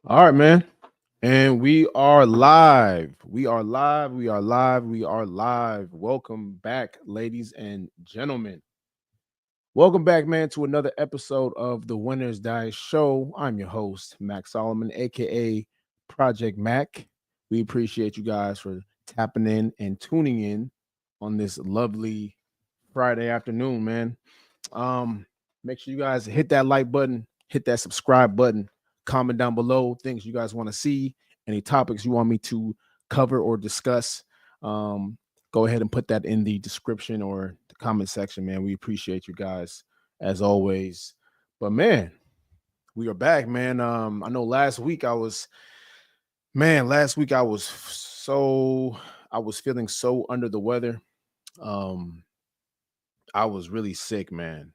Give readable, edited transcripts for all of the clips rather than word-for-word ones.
All right, man. And we are live. We are live. We are live. We are live. Welcome back, ladies and gentlemen. Welcome back, man, to another episode of the Winners Dice Show. I'm your host, Mac Solomon, aka Project Mac. We appreciate you guys for tapping in and tuning in on this lovely Friday afternoon, man. Um, Make sure you guys hit that like button, hit that subscribe button, comment down below things you guys want to see, any topics you want me to cover or discuss. Um, Go ahead and put that in the description or the comment section, man. We appreciate you guys as always. But man, we are back, man. I know last week I was feeling so under the weather. Um, I was really sick, man.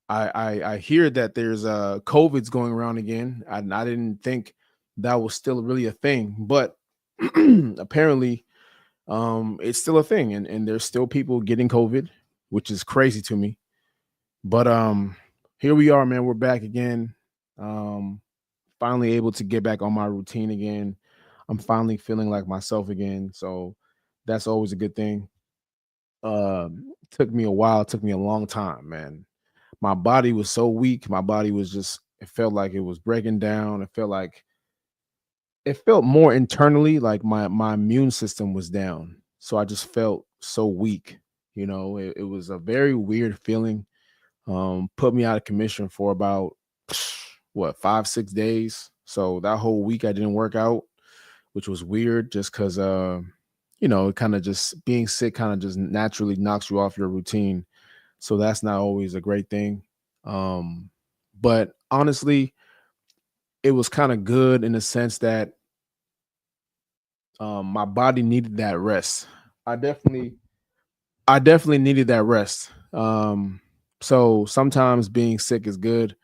I hear that there's COVID's going around again. I didn't think that was still really a thing, but apparently it's still a thing, and there's still people getting COVID, which is crazy to me. But here we are, man. We're back again. Um Finally able to get back on my routine again. I'm finally feeling like myself again. So that's always a good thing. Took me a while, took me a long time, man. My body was so weak. My body was just, it felt like it was breaking down. It felt more internally like my immune system was down. So I just felt so weak. It was a very weird feeling. Put me out of commission for about what, 5 6 days. So that whole week I didn't work out, which was weird just because it kind of just, being sick kind of just naturally knocks you off your routine. So that's not always a great thing. Um, but honestly, it was kind of good in the sense that my body needed that rest. I definitely, I definitely needed that rest. So sometimes being sick is good,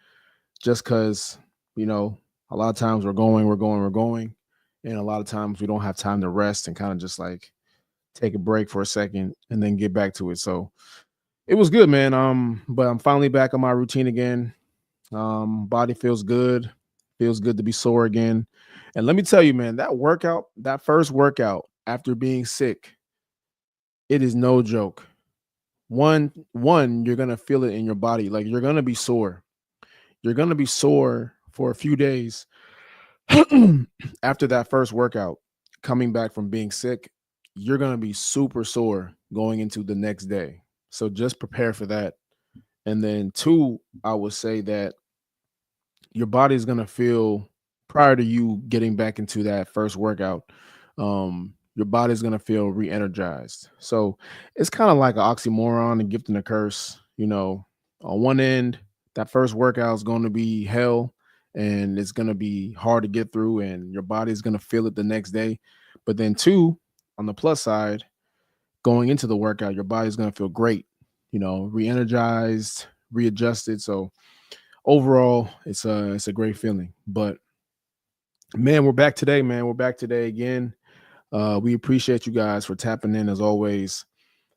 just because you know a lot of times we're going, and a lot of times we don't have time to rest and kind of just like take a break for a second and then get back to it. So it was good, man. But I'm finally back on my routine again. Body feels good. Feels good to be sore again. And let me tell you, man, that first workout after being sick, it is no joke. One, you're gonna feel it in your body. Like, you're gonna be sore. You're gonna be sore for a few days after that first workout. Coming back from being sick, you're gonna be super sore going into the next day. So just prepare for that. And then two, I would say that your body's gonna feel, prior to you getting back into that first workout, your body's gonna feel re-energized. So it's kind of like an oxymoron, a gift and a curse. On one end, that first workout is going to be hell, and it's going to be hard to get through, and your body's going to feel it the next day. But then two, on the plus side, going into the workout, your body's going to feel great, re-energized, readjusted. So overall, it's a great feeling. But man, we're back today, man. We're back today again. We appreciate you guys for tapping in as always.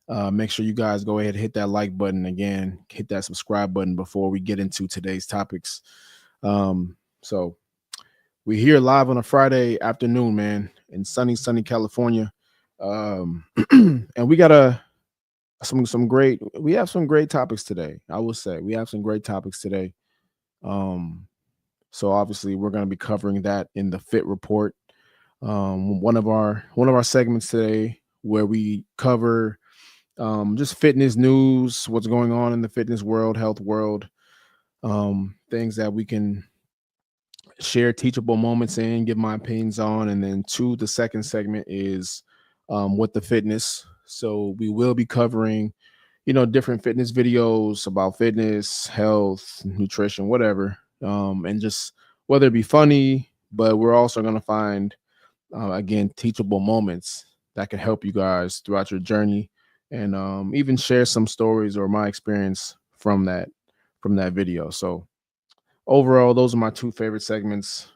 Make sure you guys go ahead and hit that like button again, hit that subscribe button before we get into today's topics. So we're here live on a Friday afternoon, man, in sunny California. And we got we have some great topics today. I will say we have some great topics today. Um, so obviously we're going to be covering that in the Fit Report. One of our segments today, where we cover just fitness news, what's going on in the fitness world, health world, things that we can share teachable moments in, give my opinions on. And then two, the second segment is with the fitness. So we will be covering, different fitness videos about fitness, health, nutrition, whatever. And just whether it be funny, but we're also going to find, again, teachable moments that can help you guys throughout your journey, and even share some stories or my experience from that video. So overall, those are my two favorite segments.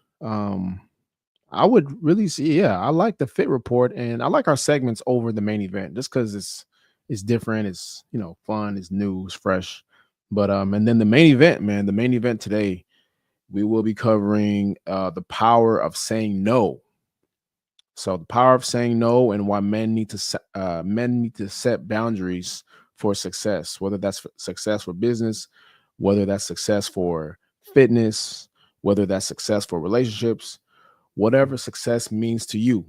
I would really see, yeah, I like the Fit Report, and I like our segments over the main event just because it's different, it's fun, it's new, it's fresh. But and then the main event, man, the main event today, we will be covering the power of saying no. So the power of saying no and why men need to set boundaries for success, whether that's success for business, whether that's success for fitness, whether that's success for relationships, whatever success means to you,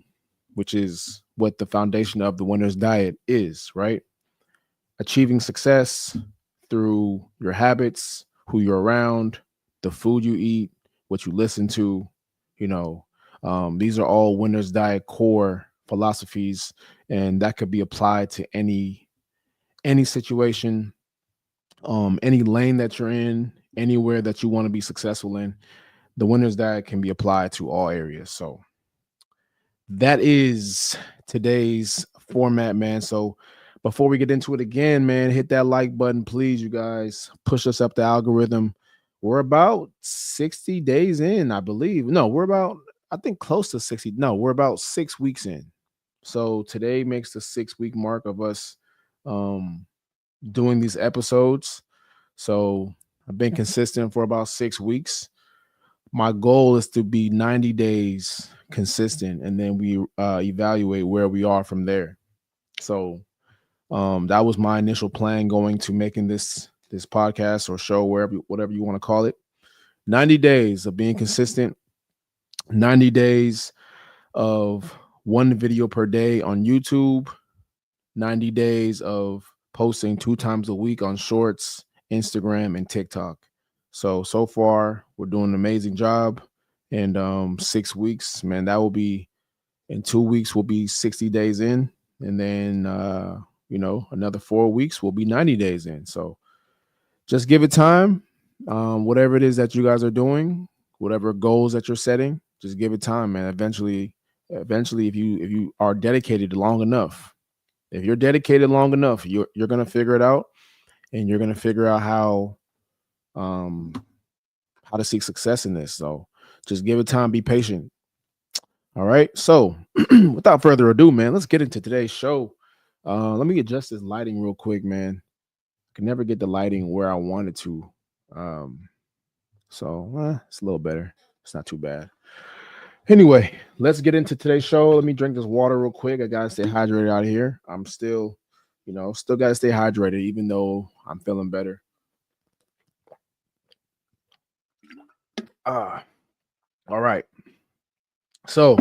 which is what the foundation of the winner's diet is, right? Achieving success through your habits, who you're around, the food you eat, what you listen to, you know, these are all winner's diet core philosophies, and that could be applied to any situation, any lane that you're in, anywhere that you want to be successful in. The winner's diet can be applied to all areas. So that is today's format, man. So before we get into it again, man, hit that like button, please, you guys. Push us up the algorithm. We're about 60 days in, I believe. No, we're about, I think, close to 60. No, we're about 6 weeks in. So today makes the 6 week mark of us um, doing these episodes. So I've been consistent for about 6 weeks. My goal is to be 90 days consistent, and then we evaluate where we are from there. So that was my initial plan going to making this podcast or show, wherever, whatever you want to call it. 90 days of being consistent, 90 days of one video per day on YouTube, 90 days of posting 2 times a week on Shorts, Instagram, and TikTok. So far, we're doing an amazing job. And 6 weeks, man, that will be in 2 weeks, we'll be 60 days in. And then, another 4 weeks, we'll be 90 days in. So just give it time. Whatever it is that you guys are doing, whatever goals that you're setting, just give it time, man. Eventually, if you are dedicated long enough, if you're dedicated long enough, you're gonna figure it out, and you're gonna figure out um how to seek success in this. So just give it time, be patient. All right. So without further ado, man, let's get into today's show. Let me adjust this lighting real quick, man. I can never get the lighting where I want it to. It's a little better. It's not too bad. Anyway, let's get into today's show. Let me drink this water real quick. I gotta stay hydrated out here. I'm still, still gotta stay hydrated, even though I'm feeling better. All right. So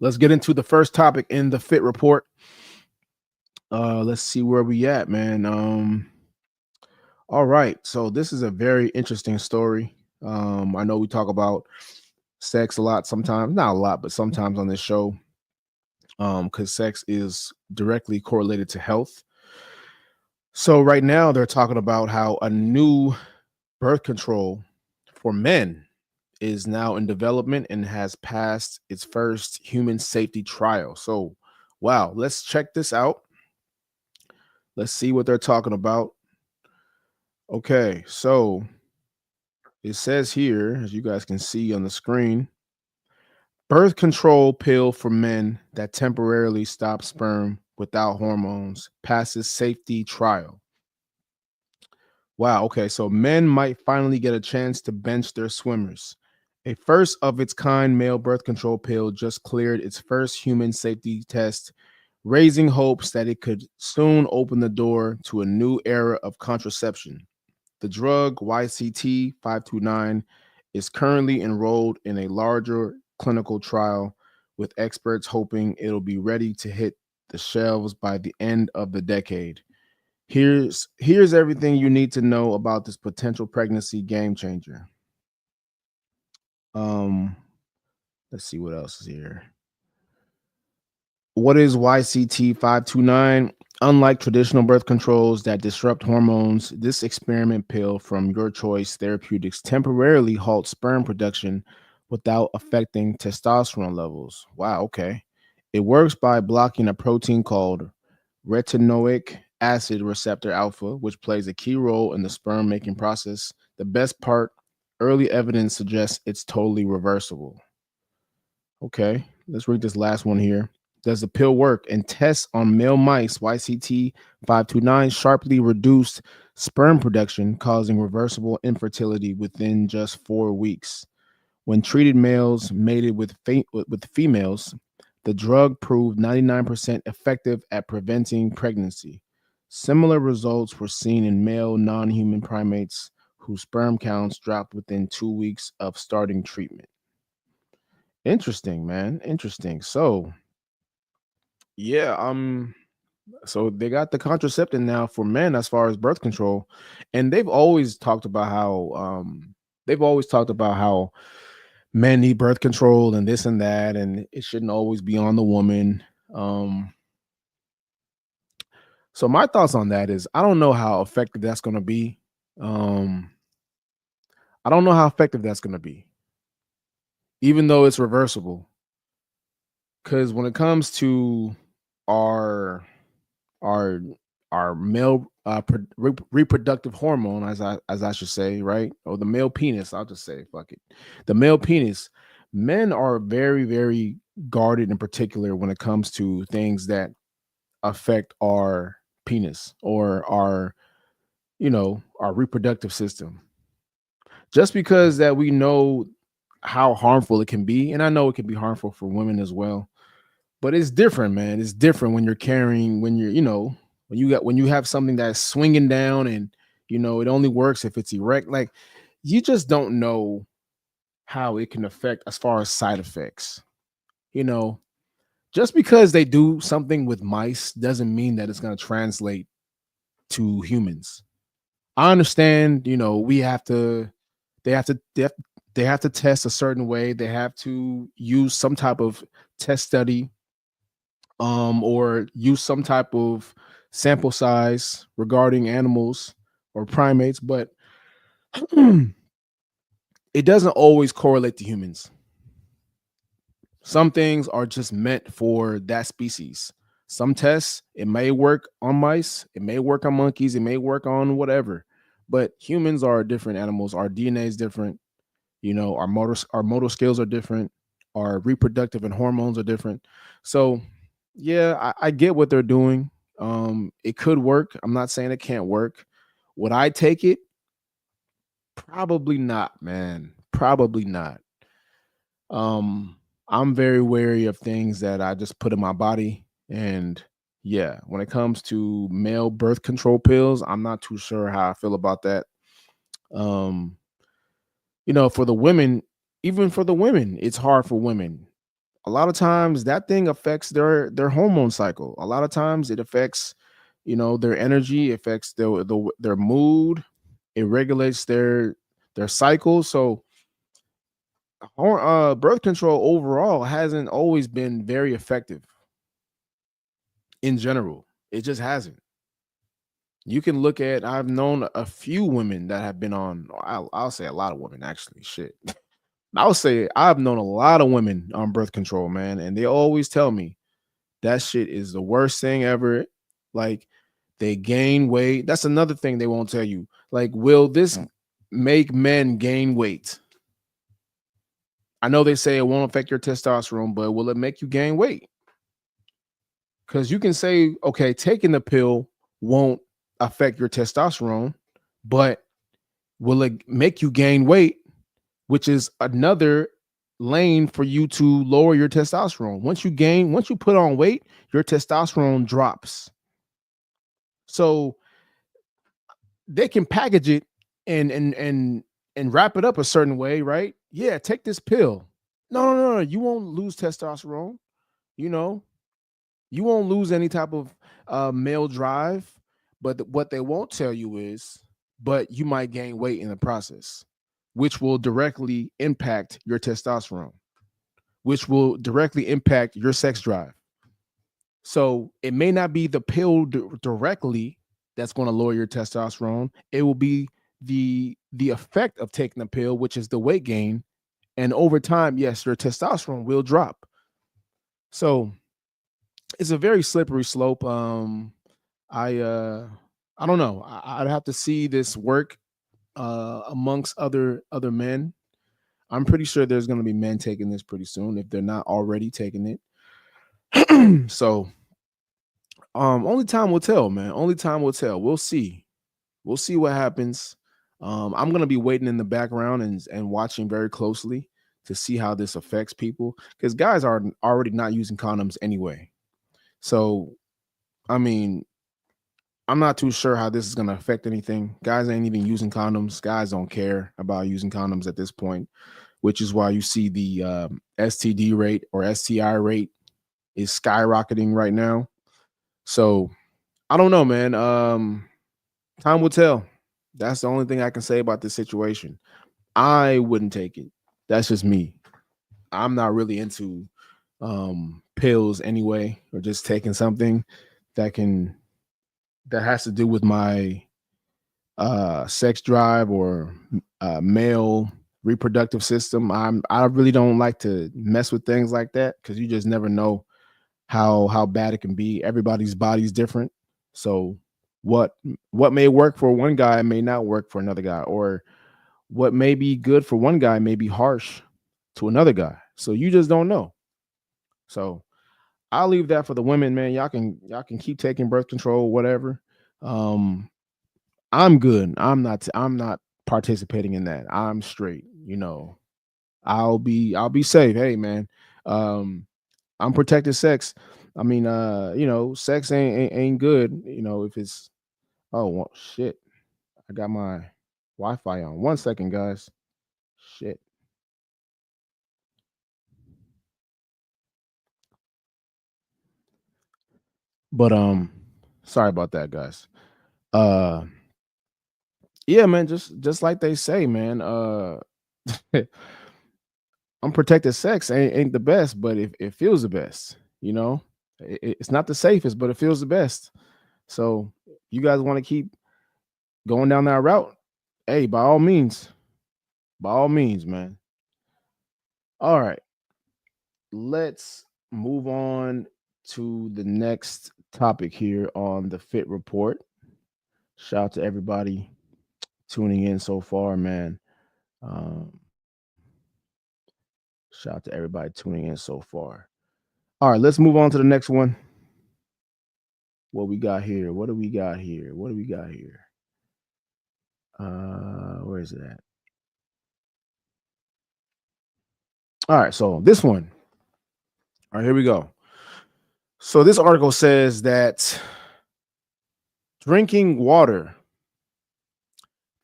let's get into the first topic in the Fit Report. Let's see where we at, man. All right. So this is a very interesting story. I know we talk about sex a lot sometimes, not a lot, but sometimes on this show, because sex is directly correlated to health. So right now they're talking about how a new birth control for men is now in development and has passed its first human safety trial. So, wow, let's check this out. Let's see what they're talking about. Okay, so it says here, as you guys can see on the screen, birth control pill for men that temporarily stops sperm without hormones passes safety trial. Wow, okay, so men might finally get a chance to bench their swimmers. A first of its kind male birth control pill just cleared its first human safety test, raising hopes that it could soon open the door to a new era of contraception. The drug YCT 529 is currently enrolled in a larger clinical trial, with experts hoping it'll be ready to hit the shelves by the end of the decade. Here's everything you need to know about this potential pregnancy game changer. Let's see what else is here. What is YCT 529? Unlike traditional birth controls that disrupt hormones, this experiment pill from Your Choice Therapeutics temporarily halts sperm production without affecting testosterone levels. Wow, okay. It works by blocking a protein called retinoic acid receptor alpha, which plays a key role in the sperm making process. The best part, early evidence suggests it's totally reversible. Okay, let's read this last one here. Does the pill work? In tests on male mice, YCT 529 sharply reduced sperm production, causing reversible infertility within just 4 weeks. When treated males mated with females, the drug proved 99% effective at preventing pregnancy. Similar results were seen in male non human primates whose sperm counts dropped within 2 weeks of starting treatment. Interesting, man. Interesting. So, yeah, so they got the contraceptive now for men as far as birth control, and they've always talked about how men need birth control and this and that, and it shouldn't always be on the woman. Um, so my thoughts on that is I don't know how effective that's going to be. Um, I don't know how effective that's going to be, even though it's reversible. Because when it comes to our our our male reproductive hormone, as I should say, right, or the male penis, I'll just say, fuck it, the male penis. Men are very, very guarded in particular when it comes to things that affect our penis or our, our reproductive system. Just because that we know how harmful it can be, and I know it can be harmful for women as well, but it's different, man. It's different when you're carrying, when you're, when you have something that's swinging down, and it only works if it's erect. Like, you just don't know how it can affect as far as side effects. You know, just because they do something with mice doesn't mean that it's going to translate to humans. I understand, we have to, they have to, they have to test a certain way. They have to use some type of test study, or use some type of sample size regarding animals or primates, but it doesn't always correlate to humans. Some things are just meant for that species. Some tests, it may work on mice, it may work on monkeys, it may work on whatever. But humans are different animals. Our DNA is different. Our motor skills are different. Our reproductive and hormones are different. So, yeah, I get what they're doing. It could work. I'm not saying it can't work. Would I take it? Probably not, man. Probably not. Um, I'm very wary of things that I just put in my body. And yeah, when it comes to male birth control pills, I'm not too sure how I feel about that. Um, for the women, even for the women, it's hard for women. A lot of times that thing affects their hormone cycle. A lot of times it affects, their energy, affects their mood. It regulates their cycle. So birth control overall hasn't always been very effective in general. It just hasn't. You can look at, I've known a few women that have been on, I'll say a lot of women actually, shit. I'll say I've known a lot of women on birth control, man, and they always tell me that shit is the worst thing ever. Like, they gain weight. That's another thing they won't tell you. Like, will this make men gain weight? I know they say it won't affect your testosterone, but will it make you gain weight? Because you can say, okay, taking the pill won't affect your testosterone, but will it make you gain weight? Which is another lane for you to lower your testosterone. Once you put on weight, your testosterone drops. So they can package it and wrap it up a certain way, right? Yeah, take this pill. No. You won't lose testosterone. You know, you won't lose any type of male drive. But what they won't tell you is, but you might gain weight in the process, which will directly impact your testosterone, which will directly impact your sex drive. So it may not be the pill directly that's going to lower your testosterone. It will be the effect of taking the pill, which is the weight gain. And over time, yes, your testosterone will drop. So it's a very slippery slope. I don't know. I'd have to see this work amongst other men. I'm pretty sure there's going to be men taking this pretty soon if they're not already taking it. So only time will tell, man. Only time will tell. We'll see. We'll see what happens. I'm gonna be waiting in the background and watching very closely to see how this affects people, because guys are already not using condoms anyway. So, I mean, I'm not too sure how this is going to affect anything. Guys ain't even using condoms. Guys don't care about using condoms at this point, which is why you see the STD rate or STI rate is skyrocketing right now. So I don't know, man. Time will tell. That's the only thing I can say about this situation. I wouldn't take it. That's just me. I'm not really into pills anyway, or just taking something that can that has to do with my sex drive or male reproductive system. I really don't like to mess with things like that, because you just never know how bad it can be. Everybody's body's different. So what what may work for one guy may not work for another guy, or what may be good for one guy may be harsh to another guy. So you just don't know. So I'll leave that for the women, man. Y'all can keep taking birth control, whatever. Um, I'm good. I'm not participating in that. I'm straight. I'll be safe. Hey, man. Um, I'm protected sex. I mean, sex ain't good. If it's oh well, shit. I got my Wi-Fi on. 1 second, guys. Shit. But sorry about that, guys. Uh, yeah, man. Just like they say, man. Unprotected sex ain't the best, but it feels the best. It's not the safest, but it feels the best. So you guys want to keep going down that route? Hey, by all means, man. All right, let's move on to the next topic here on the Fit Report. Shout out to everybody tuning in so far, man. Um, Shout out to everybody tuning in so far. All right, let's move on to the next one. What we got here? What do we got here? What do we got here? Where is it at? All right, so this one. All right, here we go. So this article says that drinking water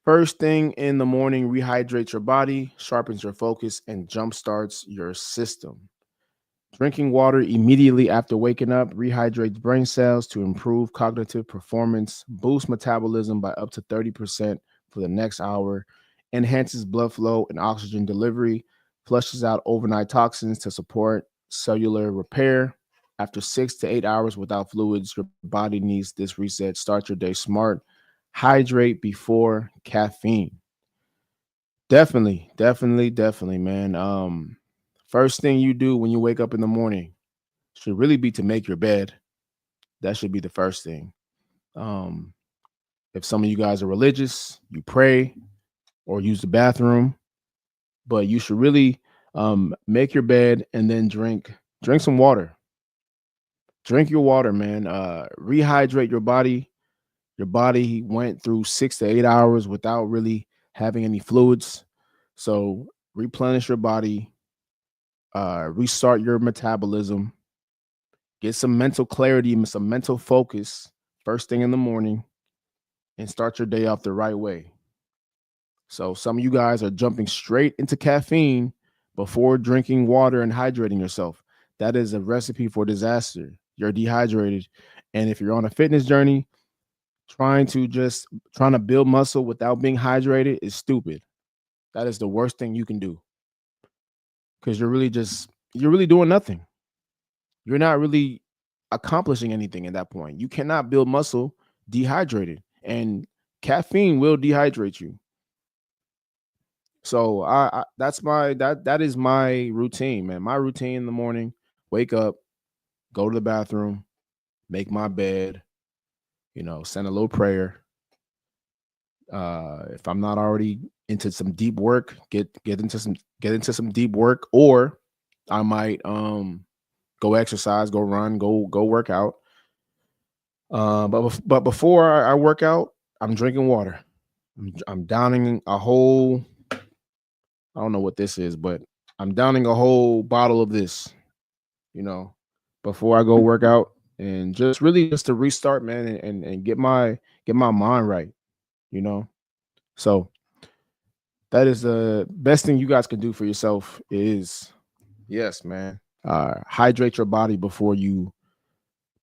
first thing in the morning rehydrates your body, sharpens your focus, and jumpstarts your system. Drinking water immediately after waking up rehydrates brain cells to improve cognitive performance, boosts metabolism by up to 30% for the next hour, enhances blood flow and oxygen delivery, flushes out overnight toxins to support cellular repair. After 6 to 8 hours without fluids, your body needs this reset. Start your day smart. Hydrate before caffeine. Definitely, definitely, definitely, man. First thing you do when you wake up in the morning should really be to make your bed. That should be the first thing. Um, if some of you guys are religious, you pray or use the bathroom, but you should really make your bed and then drink some water. Drink your water, man. Rehydrate your body. Your body went through 6 to 8 hours without really having any fluids. So replenish your body, restart your metabolism, get some mental clarity, some mental focus first thing in the morning, and start your day off the right way. So some of you guys are jumping straight into caffeine before drinking water and hydrating yourself. That is a recipe for disaster. You're dehydrated. And if you're on a fitness journey, trying to build muscle without being hydrated is stupid. That is the worst thing you can do, because you're really doing nothing. You're not really accomplishing anything at that point. You cannot build muscle dehydrated, and caffeine will dehydrate you. So that is my routine, man. My routine in the morning: wake up, go to the bathroom, make my bed, send a little prayer. If I'm not already into some deep work, get into some deep work, or I might go exercise, go run, go work out. But before I work out, I'm drinking water. I'm downing a whole. I don't know what this is, but I'm downing a whole bottle of this, you know, before I go work out, and just really just to restart, man, and get my mind right, you know. So that is the best thing you guys can do for yourself is, yes, man, hydrate your body before you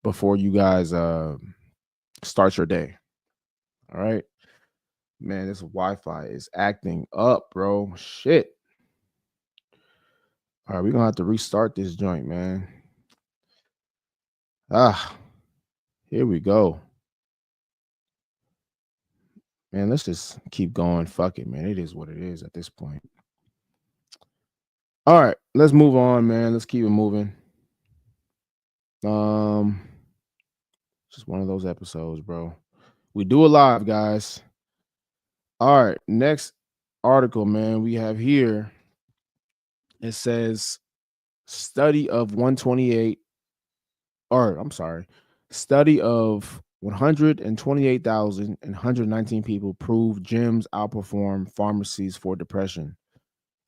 guys start your day. All right, man, this Wi-Fi is acting up, bro. Shit. All right, we're gonna have to restart this joint, man. Ah, here we go. Man, let's just keep going. Fuck it, man. It is what it is at this point. All right, let's move on, man. Let's keep it moving. Um, just one of those episodes, bro. We do it live, guys. All right, next article, man, we have here. It says study of 128, or I'm sorry, study of 128,119 people prove gyms outperform pharmacies for depression.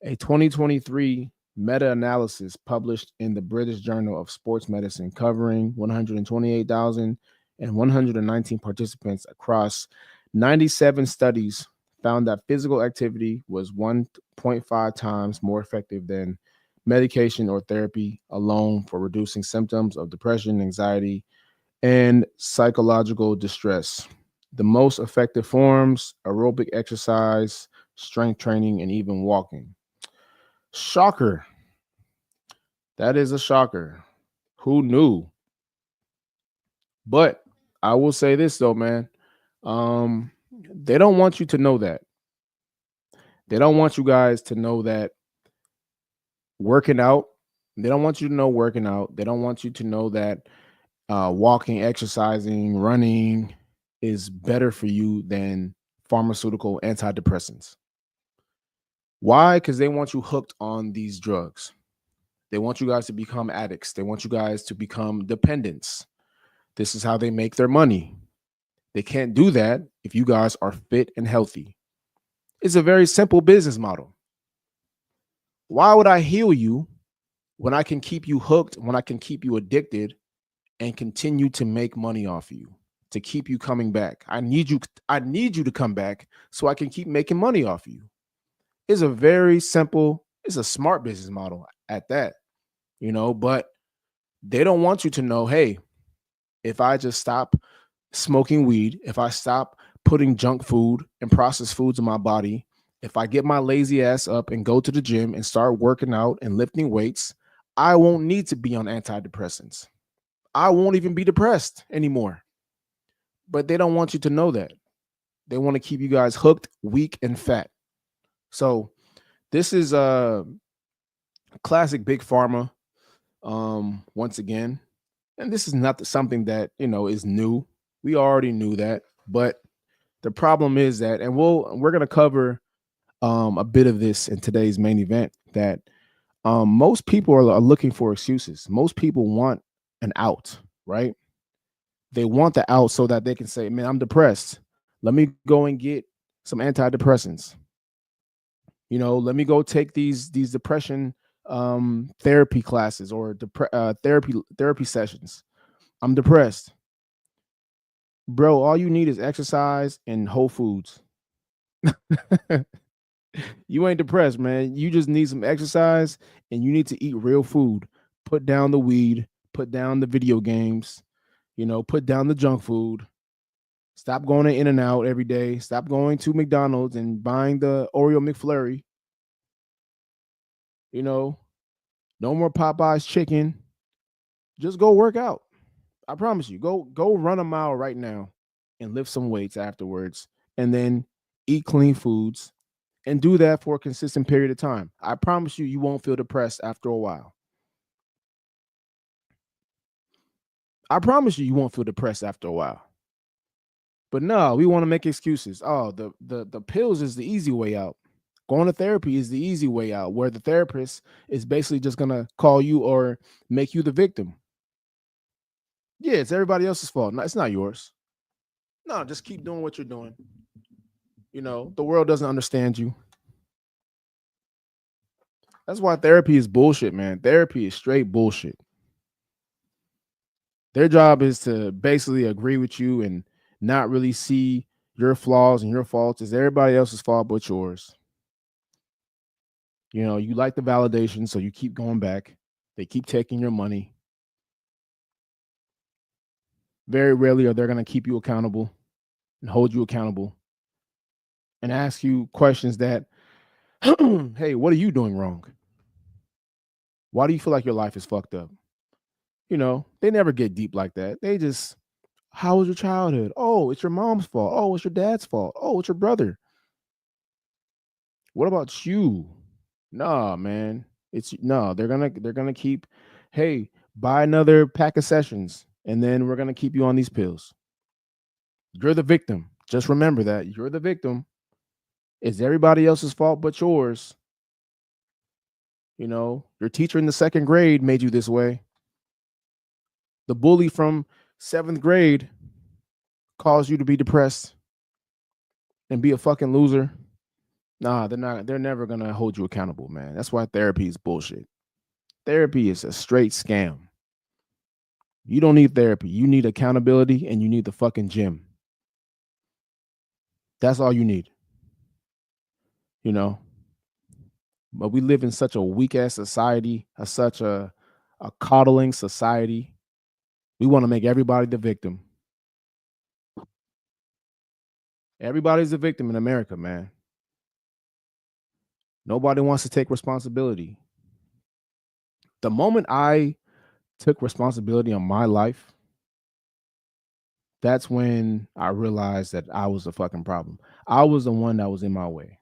A 2023 meta-analysis published in the British Journal of Sports Medicine covering 128,119 participants across 97 studies found that physical activity was 1.5 times more effective than medication or therapy alone for reducing symptoms of depression, anxiety, and psychological distress. The most effective forms: aerobic exercise, strength training, and even walking. Shocker. That is a shocker. Who knew? But I will say this though, man. They don't want you to know that. They don't want you guys to know that working out. They don't want you to know working out. They don't want you to know that walking, exercising, running is better for you than pharmaceutical antidepressants. Why? Because they want you hooked on these drugs. They want you guys to become addicts. They want you guys to become dependents. This is how they make their money. They can't do that if you guys are fit and healthy. It's a very simple business model. Why would I heal you when I can keep you hooked, when I can keep you addicted and continue to make money off of you, to keep you coming back? I need you to come back so I can keep making money off of you. It's a very simple, it's a smart business model at that, but they don't want you to know, hey, if I just stop smoking weed, if I stop putting junk food and processed foods in my body, if I get my lazy ass up and go to the gym and start working out and lifting weights, I won't need to be on antidepressants. I won't even be depressed anymore. But they don't want you to know that. They want to keep you guys hooked, weak, and fat. So this is a classic big pharma. Once again, and this is not something that is new. We already knew that, but the problem is that, and we're gonna cover a bit of this in today's main event, that most people are looking for excuses. Most people want an out, right? They want the out so that they can say, man, I'm depressed. Let me go and get some antidepressants. Let me go take these depression therapy classes or therapy sessions. I'm depressed. Bro, all you need is exercise and Whole Foods. You ain't depressed, man. You just need some exercise and you need to eat real food. Put down the weed, put down the video games, put down the junk food. Stop going to In-N-Out every day. Stop going to McDonald's and buying the Oreo McFlurry. No more Popeye's chicken. Just go work out. I promise you. Go run a mile right now and lift some weights afterwards, and then eat clean foods and do that for a consistent period of time. I promise you, you won't feel depressed after a while. I promise you, you won't feel depressed after a while. But no, we want to make excuses. Oh, the pills is the easy way out. Going to therapy is the easy way out, where the therapist is basically just going to call you or make you the victim. Yeah, it's everybody else's fault. No, it's not yours. No, just keep doing what you're doing. The world doesn't understand you. That's why therapy is bullshit, man. Therapy is straight bullshit. Their job is to basically agree with you and not really see your flaws and your faults as everybody else's fault but yours. You know, you like the validation, so you keep going back. They keep taking your money. Very rarely are they going to keep you accountable and hold you accountable and ask you questions that, hey, what are you doing wrong? Why do you feel like your life is fucked up? You know, they never get deep like that. They just, how was your childhood? Oh, it's your mom's fault. Oh, it's your dad's fault. Oh, it's your brother. What about you? Nah, man. It's no, they're gonna keep, hey, buy another pack of sessions, and then we're gonna keep you on these pills. You're the victim. Just remember that. You're the victim. It's everybody else's fault but yours. You know, your teacher in the second grade made you this way. The bully from seventh grade caused you to be depressed and be a fucking loser. Nah, they're never gonna hold you accountable, man. That's why therapy is bullshit. Therapy is a straight scam. You don't need therapy. You need accountability and you need the fucking gym. That's all you need, you know. But we live in such a weak ass society, such a coddling society. We want to make everybody the victim. Everybody's a victim in America, man. Nobody wants to take responsibility. The moment I took responsibility on my life, that's when I realized that I was the fucking problem. I was the one that was in my way.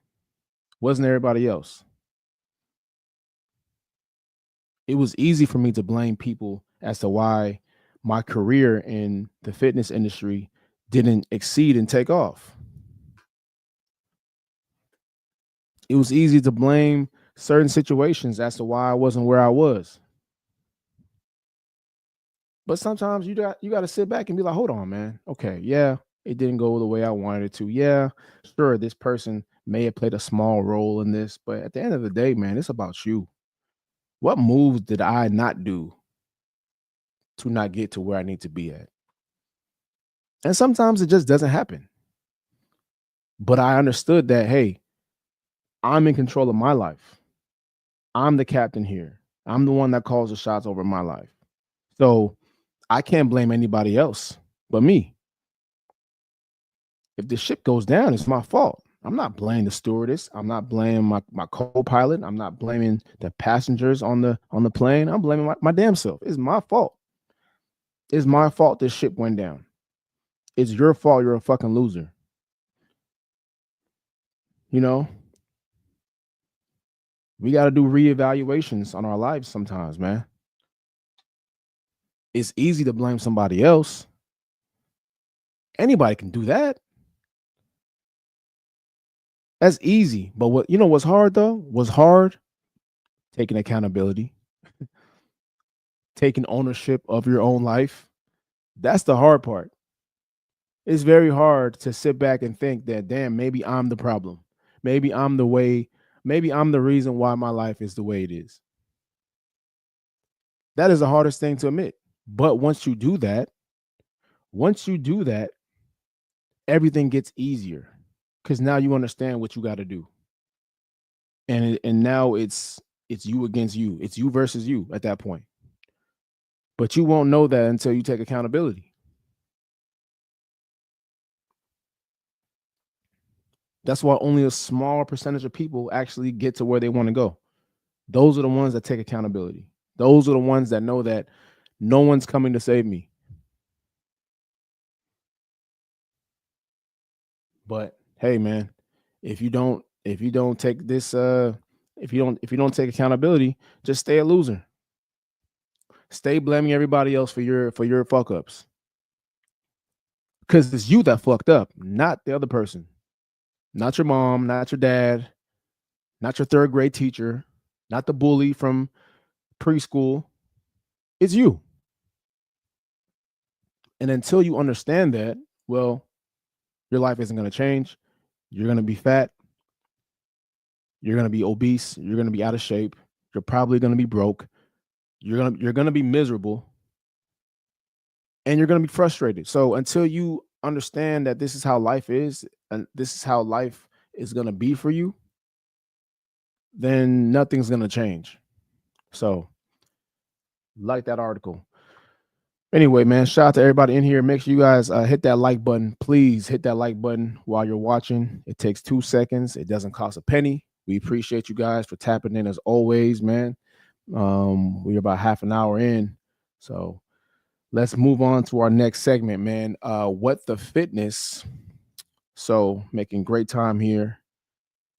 Wasn't everybody else. It was easy for me to blame people as to why my career in the fitness industry didn't exceed and take off. It was easy to blame certain situations as to why I wasn't where I was. But sometimes you got to sit back and be like, hold on, man. Okay, yeah, it didn't go the way I wanted it to. Yeah, sure, this person may have played a small role in this, but at the end of the day, man, it's about you. What moves did I not do to not get to where I need to be at? And sometimes it just doesn't happen. But I understood that, hey, I'm in control of my life. I'm the captain here. I'm the one that calls the shots over my life. So I can't blame anybody else but me. If the ship goes down, it's my fault. I'm not blaming the stewardess. I'm not blaming my co-pilot. I'm not blaming the passengers on the plane. I'm blaming my damn self. It's my fault. It's my fault this ship went down. It's your fault. You're a fucking loser. You know, we got to do reevaluations on our lives sometimes, man. It's easy to blame somebody else. Anybody can do that. That's easy. But what's hard though? What's hard? Taking accountability, taking ownership of your own life. That's the hard part. It's very hard to sit back and think that, damn, maybe I'm the problem. Maybe I'm the way, maybe I'm the reason why my life is the way it is. That is the hardest thing to admit. But once you do that, everything gets easier because now you understand what you got to do. And now it's you against you. It's you versus you at that point. But you won't know that until you take accountability. That's why only a small percentage of people actually get to where they want to go. Those are the ones that take accountability. Those are the ones that know that no one's coming to save me. But hey, man, if you don't take this if you don't take accountability, just stay a loser. Stay blaming everybody else for your fuck ups. Because it's you that fucked up, not the other person. Not your mom, not your dad, not your third grade teacher, not the bully from preschool. It's you. And until you understand that, well, your life isn't going to change. You're going to be fat. You're going to be obese. You're going to be out of shape. You're probably going to be broke. You're going to be miserable, and you're going to be frustrated. So until you understand that this is how life is, and this is how life is going to be for you, then nothing's going to change. So, like that article. Anyway, man, shout out to everybody in here. Make sure you guys hit that like button. Please hit that like button while you're watching. It takes 2 seconds. It doesn't cost a penny. We appreciate you guys for tapping in as always, man. We're about half an hour in. So let's move on to our next segment, man. What the fitness. So making great time here.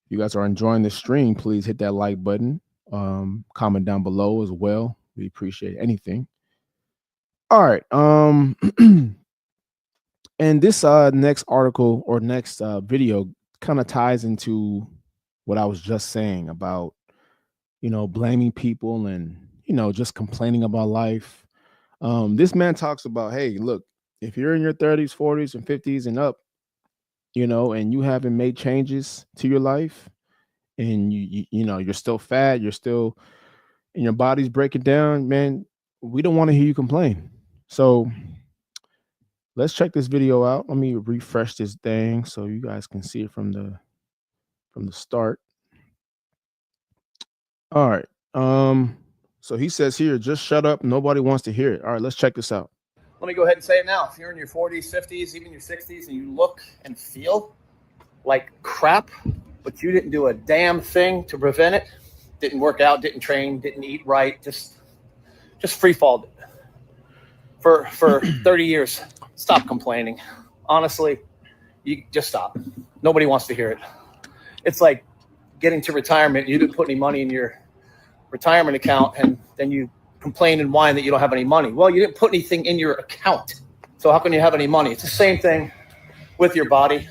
If you guys are enjoying the stream, please hit that like button. Comment down below as well. We appreciate anything. All right. And this next article or next video kind of ties into what I was just saying about, blaming people and, just complaining about life. This man talks about, hey, look, if you're in your 30s, 40s, and 50s and up, and you haven't made changes to your life, and you're still fat, you're still, and your body's breaking down, man, we don't want to hear you complain. So let's check this video out. Let me refresh this thing so you guys can see it from the start. All right. So he says here, just shut up. Nobody wants to hear it. All right, let's check this out. Let me go ahead and say it now. If you're in your 40s, 50s, even your 60s, and you look and feel like crap, but you didn't do a damn thing to prevent it, didn't work out, didn't train, didn't eat right, just free-falled it for 30 years, stop complaining. Honestly, you just stop. Nobody wants to hear it. It's like getting to retirement. You didn't put any money in your retirement account, and then you complain and whine that you don't have any money. Well, you didn't put anything in your account, so how can you have any money? It's the same thing with your body.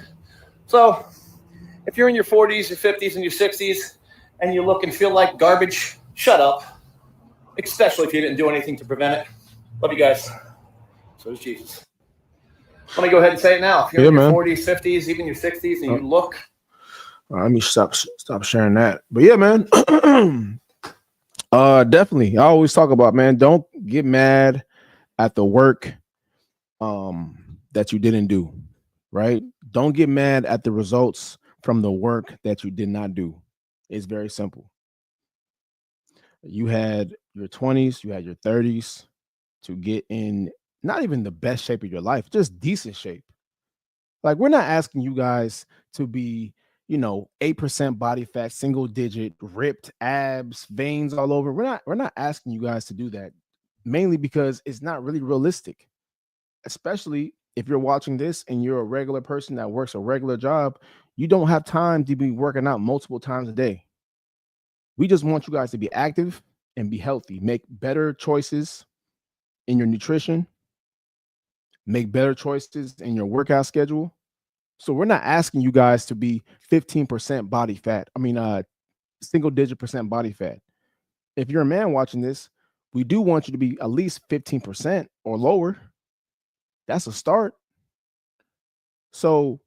So if you're in your 40s, your 50s, and your 60s, and you look and feel like garbage, shut up, especially if you didn't do anything to prevent it. Love you guys. So does Jesus. Let me go ahead and say it now. If you're in your 40s, 50s, even your 60s, and you look. Let me stop sharing that. But yeah, man. Definitely. I always talk about, man, don't get mad at the work that you didn't do, right? Don't get mad at the results from the work that you did not do. It's very simple. You had your 20s, you had your 30s to get in not even the best shape of your life, just decent shape. Like, we're not asking you guys to be, 8% body fat, single digit, ripped abs, veins all over. We're not asking you guys to do that, mainly because it's not really realistic. Especially if you're watching this and you're a regular person that works a regular job, you don't have time to be working out multiple times a day. We just want you guys to be active and be healthy, make better choices in your nutrition, make better choices in your workout schedule. So we're not asking you guys to be 15% body fat. Single digit percent body fat. If you're a man watching this, we do want you to be at least 15% or lower. That's a start. So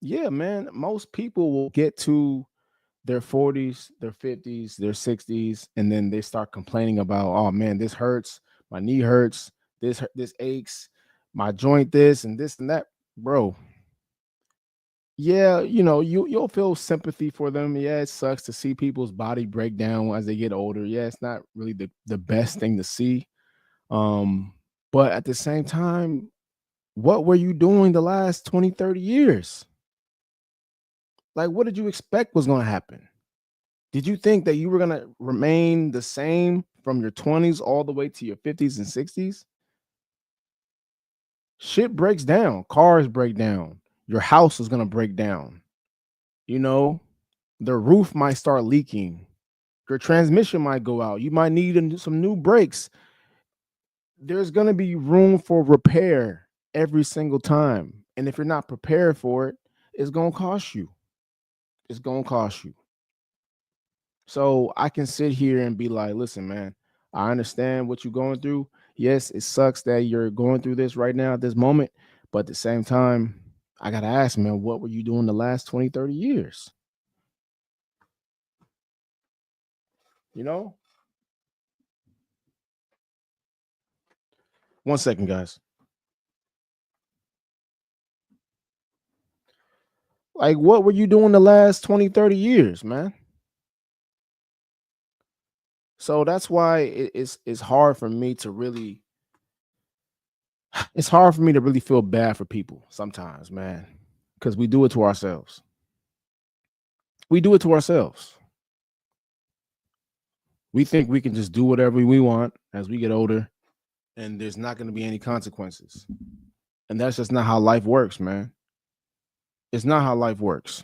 yeah, man, most people will get to their 40s, their 50s, their 60s, and then they start complaining about, oh man, this hurts, my knee hurts, this aches, my joint, this and that. Bro, yeah, you'll feel sympathy for them. Yeah, it sucks to see people's body break down as they get older. Yeah, it's not really the best thing to see. But at the same time, what were you doing the last 20, 30 years? Like, what did you expect was going to happen? Did you think that you were going to remain the same from your 20s all the way to your 50s and 60s? Shit breaks down. Cars break down. Your house is going to break down. The roof might start leaking. Your transmission might go out. You might need some new brakes. There's going to be room for repair every single time. And if you're not prepared for it, it's going to cost you. It's going to cost you. So I can sit here and be like, listen, man, I understand what you're going through. Yes, it sucks that you're going through this right now at this moment. But at the same time, I got to ask, man, what were you doing the last 20, 30 years? 1 second, guys. Like, what were you doing the last 20, 30 years, man? So that's why it's hard for me to really feel bad for people sometimes, man, because we do it to ourselves. We do it to ourselves. We think we can just do whatever we want as we get older, and there's not going to be any consequences. And that's just not how life works, man. It's not how life works.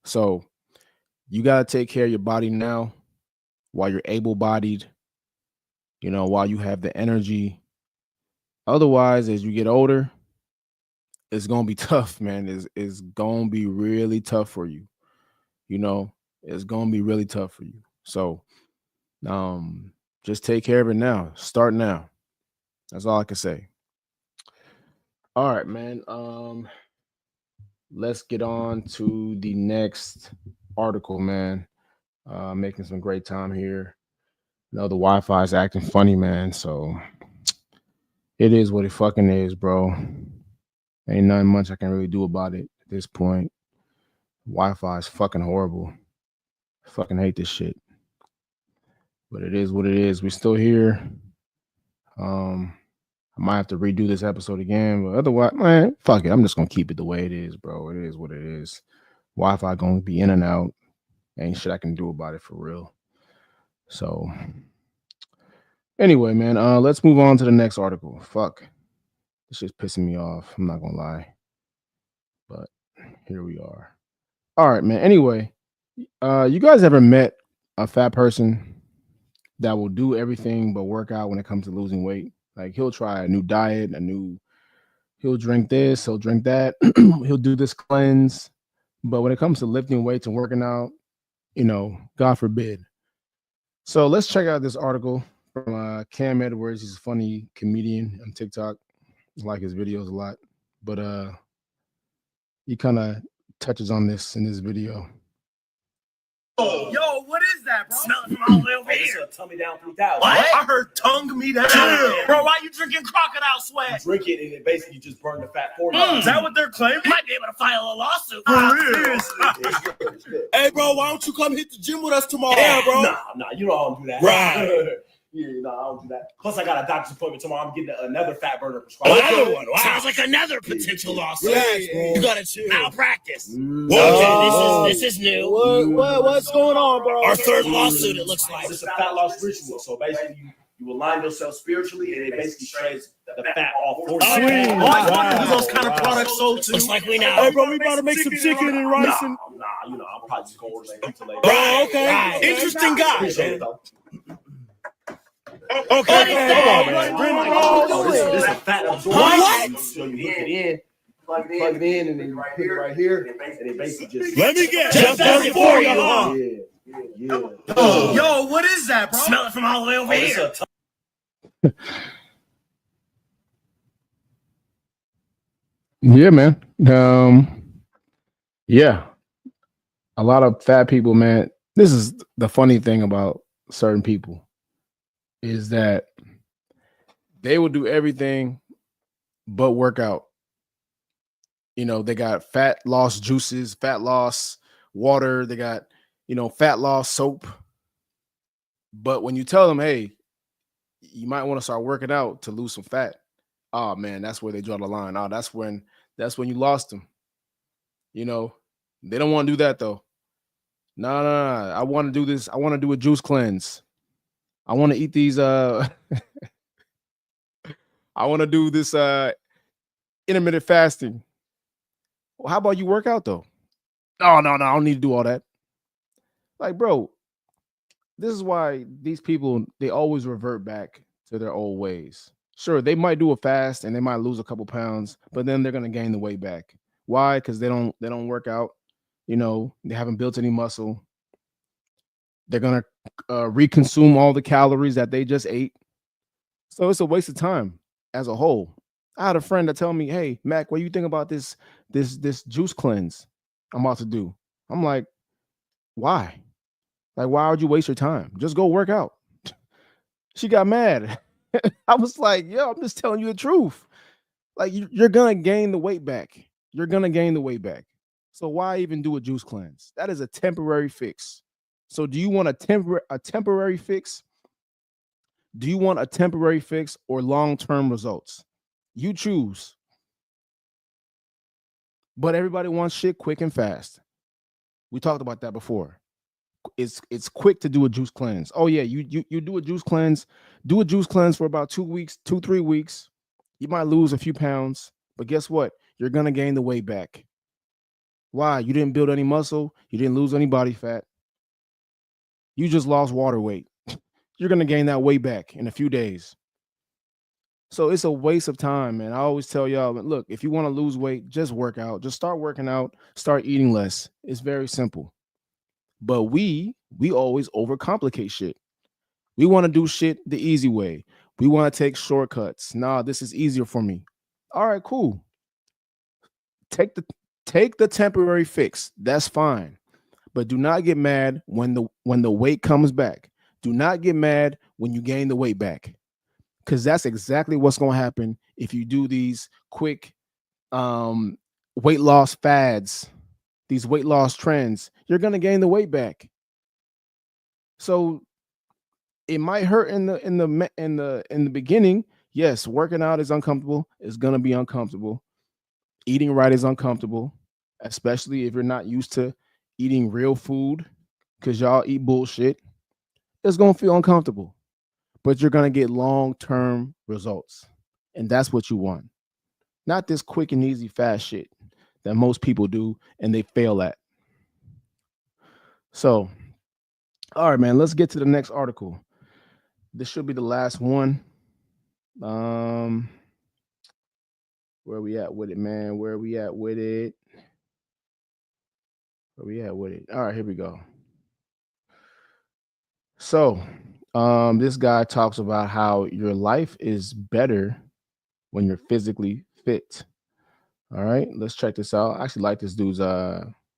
So you got to take care of your body now while you're able-bodied, while you have the energy. Otherwise, as you get older, it's going to be tough, man. It's going to be really tough for you. It's going to be really tough for you. So just take care of it now. Start now. That's all I can say. All right, man. Let's get on to the next article, man. Making some great time here. The Wi-Fi is acting funny, man. So it is what it fucking is, bro. Ain't nothing much I can really do about it at this point. Wi-Fi is fucking horrible. I fucking hate this shit. But it is what it is. We're still here. I might have to redo this episode again, but otherwise, man, fuck it. I'm just gonna keep it the way it is, bro. It is what it is. Wi-Fi gonna be in and out. Ain't shit I can do about it for real. So anyway, man, let's move on to the next article. Fuck. This shit's pissing me off. I'm not gonna lie. But here we are. All right, man. Anyway, you guys ever met a fat person that will do everything but work out when it comes to losing weight? Like, he'll try a new diet, he'll drink this, he'll drink that, he'll do this cleanse. But when it comes to lifting weights and working out, God forbid. So let's check out this article from Cam Edwards. He's a funny comedian on TikTok. I like his videos a lot. But he kind of touches on this in this video. Yo, what is that, bro? Smell it from all the way over here. Tummy down 3000. What? I heard tongue me down. Bro, why you drinking crocodile sweat? You drink it and it basically just burn the fat for you. Is that what they're claiming? Might be able to file a lawsuit. For real. Hey, bro, why don't you come hit the gym with us tomorrow? Yeah, bro. Nah, you know I don't do that. Right. Yeah, no, I don't do that. Plus, I got a doctor's appointment tomorrow. I'm getting another fat burner prescribed. Another one. Wow. Sounds like another potential lawsuit. Relax, bro. You gotta chill. Malpractice. Okay, this is new. What's going on, bro? Our third lawsuit, it looks like. It's a fat loss ritual. So basically, you align yourself spiritually, and it basically shreds the fat off for you. Oh, I wonder who those kind of products sold to. Looks like we know. Hey, bro, we about to make some chicken and rice. Nah, I'm probably just gonna order some pizza later. Bro, okay. Interesting guy. Appreciate it, though. Okay. Come on, man. This is a fat absorber. What? So you hook it in, plug it in, and then you put it right here, and it basically just. Let me get just does it for you, huh? Yeah. Yo, what is that, bro? Smell it from all the way over here. Yeah, man. Yeah. A lot of fat people, man. This is the funny thing about certain people is that they will do everything but work out. They got fat loss juices, fat loss water, they got, fat loss soap. But when you tell them, hey, you might want to start working out to lose some fat, oh man, that's where they draw the line. Oh, that's when you lost them. They don't want to do that though. No. I want to do this. I want to do a juice cleanse. I want to eat these. I want to do this intermittent fasting. Well, how about you work out though? No. I don't need to do all that. Like, bro, this is why these people, they always revert back to their old ways. Sure, they might do a fast and they might lose a couple pounds, but then they're gonna gain the weight back. Why? Because they don't work out. They haven't built any muscle. They're gonna reconsume all the calories that they just ate. So it's a waste of time as a whole. I had a friend that tell me, "Hey, Mac, what do you think about this juice cleanse I'm about to do?" I'm like, "Why? Like, why would you waste your time? Just go work out." She got mad. I was like, yo, I'm just telling you the truth. Like you're gonna gain the weight back. You're gonna gain the weight back. So why even do a juice cleanse? That is a temporary fix. So do you want a temporary fix? Do you want a temporary fix or long-term results? You choose. But everybody wants shit quick and fast. We talked about that before. It's quick to do a juice cleanse. Oh yeah, you do a juice cleanse. Do a juice cleanse for about 2 weeks, 2-3 weeks. You might lose a few pounds, but guess what? You're gonna gain the weight back. Why? You didn't build any muscle. You didn't lose any body fat. You just lost water weight. You're gonna gain that weight back in a few days. So it's a waste of time, man. I always tell y'all, look, if you want to lose weight, just work out. Just start working out. Start eating less. It's very simple. But we always overcomplicate shit. We want to do shit the easy way. We want to take shortcuts. Nah, this is easier for me. All right, cool. Take the temporary fix. That's fine. But do not get mad when the weight comes back. Do not get mad when you gain the weight back. Because that's exactly what's going to happen if you do these quick weight loss fads, these weight loss trends. You're going to gain the weight back. So it might hurt in the beginning. Yes, working out is uncomfortable. It's going to be uncomfortable. Eating right is uncomfortable, especially if you're not used to eating real food because y'all eat bullshit. It's going to feel uncomfortable. But you're going to get long-term results. And that's what you want. Not this quick and easy fast shit that most people do and they fail at. So, all right, man, let's get to the next article. This should be the last one. Where we at with it, man? Where we at with it? Where we at with it? All right, here we go. So, this guy talks about how your life is better when you're physically fit. All right, let's check this out. I actually like this dude's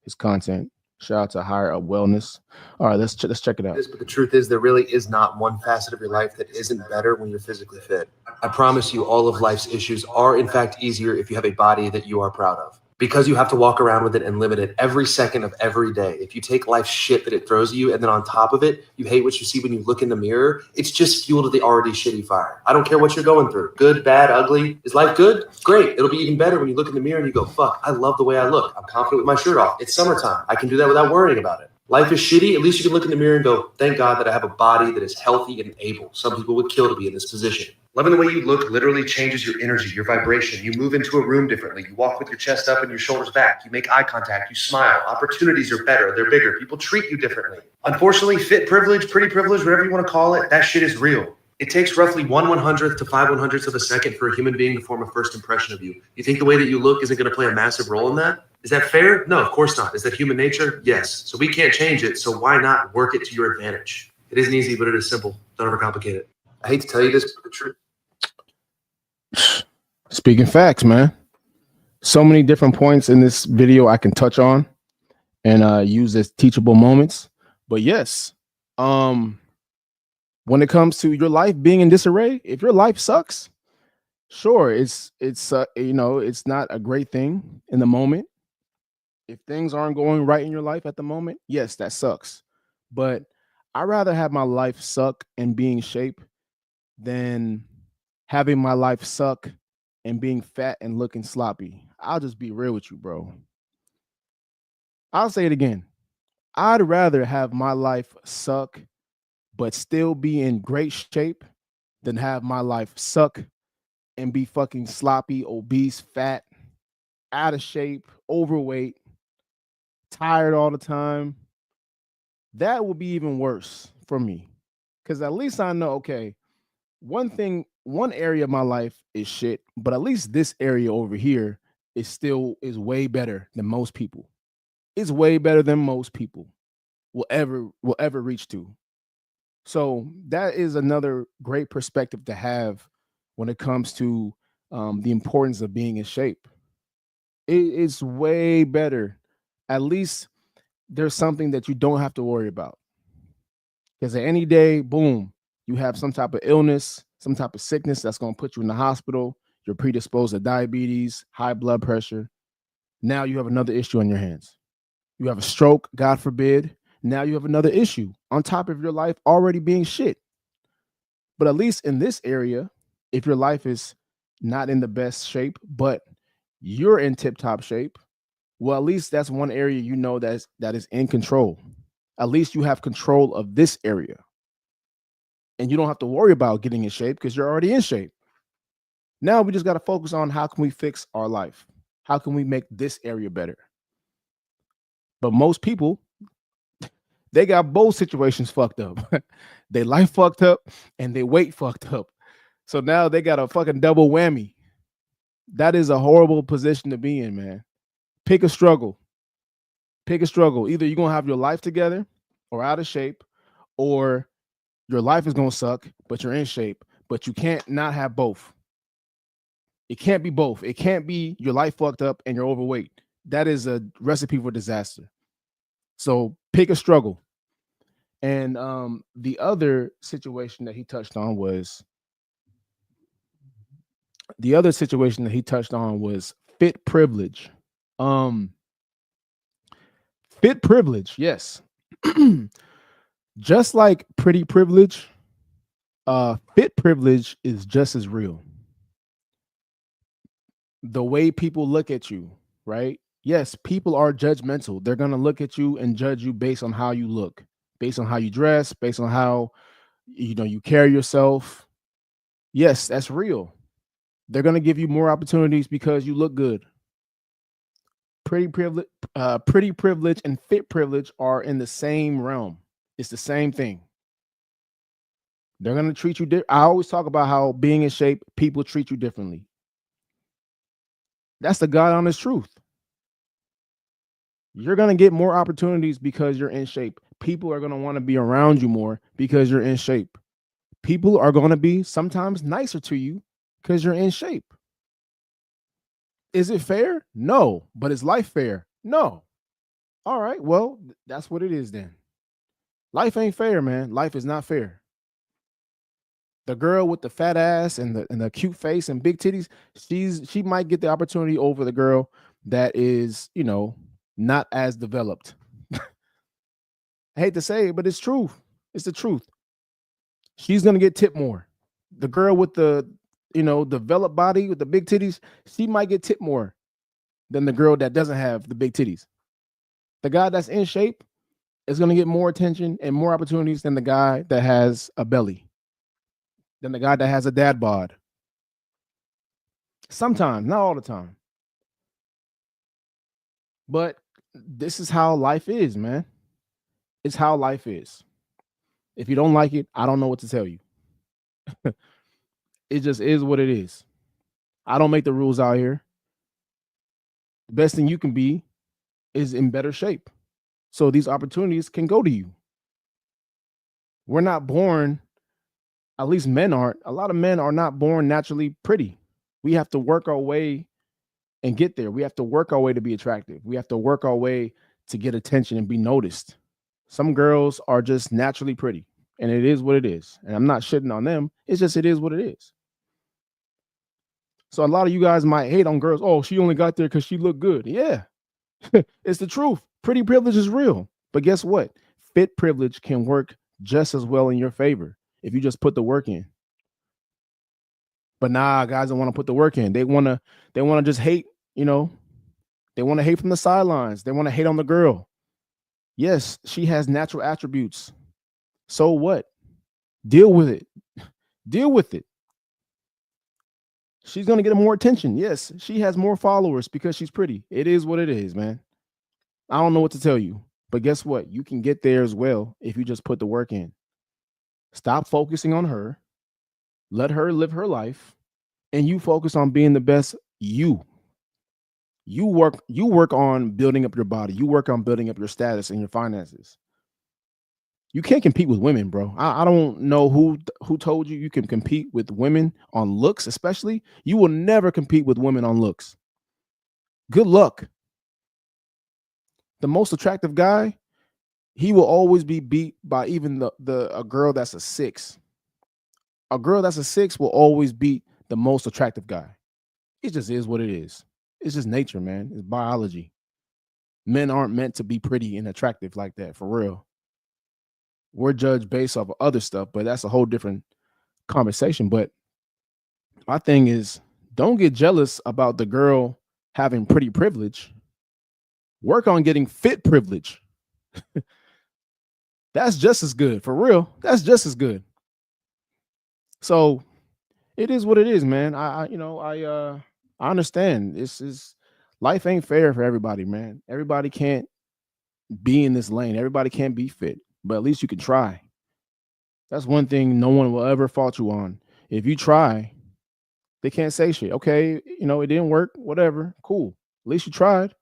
his content. Shout out to Higher Up Wellness. All right, let's check it out. But the truth is, there really is not one facet of your life that isn't better when you're physically fit. I promise you, all of life's issues are in fact easier if you have a body that you are proud of. Because you have to walk around with it and live in it every second of every day. If you take life's shit that it throws you, and then on top of it, you hate what you see when you look in the mirror, it's just fuel to the already shitty fire. I don't care what you're going through. Good, bad, ugly. Is life good? Great. It'll be even better when you look in the mirror and you go, fuck, I love the way I look. I'm confident with my shirt off. It's summertime. I can do that without worrying about it. Life is shitty. At least you can look in the mirror and go, thank God that I have a body that is healthy and able. Some people would kill to be in this position. Loving the way you look literally changes your energy, your vibration. You move into a room differently. You walk with your chest up and your shoulders back. You make eye contact. You smile. Opportunities are better. They're bigger. People treat you differently. Unfortunately, fit privilege, pretty privilege, whatever you want to call it, that shit is real. It takes roughly 1/100th to 5/100ths of a second for a human being to form a first impression of you. You think the way that you look isn't going to play a massive role in that? Is that fair? No, of course not. Is that human nature? Yes. So we can't change it. So why not work it to your advantage? It isn't easy, but it is simple. Don't overcomplicate it. I hate to tell you this, but the truth. Speaking facts, man. So many different points in this video I can touch on and use as teachable moments. But yes, when it comes to your life being in disarray, if your life sucks, sure, it's it's not a great thing in the moment. If things aren't going right in your life at the moment, yes, that sucks. But I'd rather have my life suck and be in shape than having my life suck and being fat and looking sloppy. I'll just be real with you, bro. I'll say it again. I'd rather have my life suck but still be in great shape than have my life suck and be fucking sloppy, obese, fat, out of shape, overweight, tired all the time. That would be even worse for me. Because at least I know, okay, one area of my life is shit, but at least this area over here is way better than most people. It's way better than most people will ever reach to. So that is another great perspective to have when it comes to the importance of being in shape. It's way better. At least there's something that you don't have to worry about. Because at any day, boom, you have some type of illness, some type of sickness that's going to put you in the hospital. You're predisposed to diabetes, high blood pressure. Now you have another issue on your hands. You have a stroke, God forbid. Now you have another issue on top of your life already being shit. But at least in this area, if your life is not in the best shape, but you're in tip-top shape, well, at least that's one area you know that is in control. At least you have control of this area. And you don't have to worry about getting in shape because you're already in shape. Now we just got to focus on how can we fix our life? How can we make this area better? But most people, they got both situations fucked up. They life fucked up and they weight fucked up. So now they got a fucking double whammy. That is a horrible position to be in, man. Pick a struggle. Pick a struggle. Either you're going to have your life together or out of shape, or your life is going to suck, but you're in shape. But you can't not have both. It can't be both. It can't be your life fucked up and you're overweight. That is a recipe for disaster. So pick a struggle. And the other situation that he touched on was fit privilege. Fit privilege, yes. Just like pretty privilege, fit privilege is just as real. The way people look at you, right? Yes, people are judgmental. They're going to look at you and judge you based on how you look, based on how you dress, based on how you carry yourself. Yes, that's real. They're going to give you more opportunities because you look good. Pretty privilege and fit privilege are in the same realm. It's the same thing. They're going to treat you different. I always talk about how being in shape, people treat you differently. That's the God honest truth. You're going to get more opportunities because you're in shape. People are going to want to be around you more because you're in shape. People are going to be sometimes nicer to you because you're in shape. Is it fair? No. But is life fair? No. All right. Well, that's what it is then. Life ain't fair, man. Life is not fair. The girl with the fat ass and the cute face and big titties, she might get the opportunity over the girl that is, not as developed. I hate to say it, but it's true. It's the truth. She's gonna get tipped more. The girl with the developed body with the big titties, she might get tipped more than the girl that doesn't have the big titties. The guy that's in shape is gonna get more attention and more opportunities than the guy that has a belly, than the guy that has a dad bod. Sometimes, not all the time. But this is how life is, man. It's how life is. If you don't like it, I don't know what to tell you. It just is what it is. I don't make the rules out here. The best thing you can be is in better shape, so these opportunities can go to you. We're not born, at least men aren't. A lot of men are not born naturally pretty. We have to work our way and get there. We have to work our way to be attractive. We have to work our way to get attention and be noticed. Some girls are just naturally pretty, and it is what it is. And I'm not shitting on them. It's just, it is what it is. So a lot of you guys might hate on girls. Oh, she only got there because she looked good. Yeah, it's the truth. Pretty privilege is real. But guess what? Fit privilege can work just as well in your favor if you just put the work in. But nah, guys don't want to put the work in. They want to just hate, they want to hate from the sidelines. They want to hate on the girl. Yes, she has natural attributes. So what? Deal with it. Deal with it. She's going to get more attention. Yes, she has more followers because she's pretty. It is what it is, man. I don't know what to tell you. But guess what? You can get there as well if you just put the work in. Stop focusing on her. Let her live her life. And you focus on being the best you. You work on building up your body. You work on building up your status and your finances. You can't compete with women, bro. I don't know who told you can compete with women on looks, especially. You will never compete with women on looks. Good luck. The most attractive guy, he will always be beat by even a girl that's a 6. A girl that's a 6 will always beat the most attractive guy. It just is what it is. It's just nature, man. It's biology. Men aren't meant to be pretty and attractive like that, for real. We're judged based off of other stuff, but that's a whole different conversation. But my thing is, don't get jealous about the girl having pretty privilege. Work on getting fit privilege. That's just as good, for real. That's just as good. So it is what it is, man. I understand. This is life ain't fair for everybody, man. Everybody can't be in this lane. Everybody can't be fit, but at least you can try. That's one thing no one will ever fault you on. If you try, they can't say shit. Okay, it didn't work, whatever. Cool. At least you tried.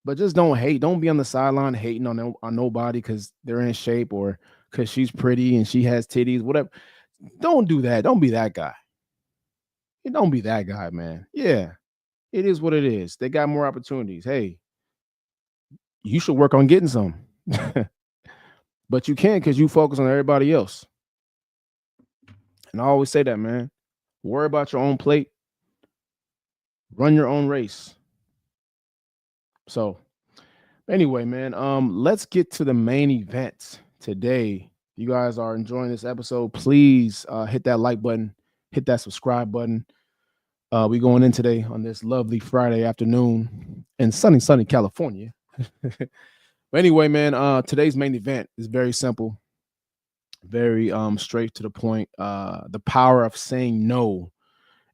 But just don't hate. Don't be on the sideline hating on nobody because they're in shape or because she's pretty and she has titties, whatever. Don't do that. Don't be that guy. Don't be that guy, man. Yeah, it is what it is. They got more opportunities. Hey, you should work on getting some. But you can't because you focus on everybody else. And I always say that, man. Worry about your own plate. Run your own race. So anyway, man, let's get to the main event today. You guys are enjoying this episode. Please hit that like button, hit that subscribe button. We going in today on this lovely Friday afternoon in sunny California. But anyway, man, today's main event is very simple, very straight to the point. The power of saying no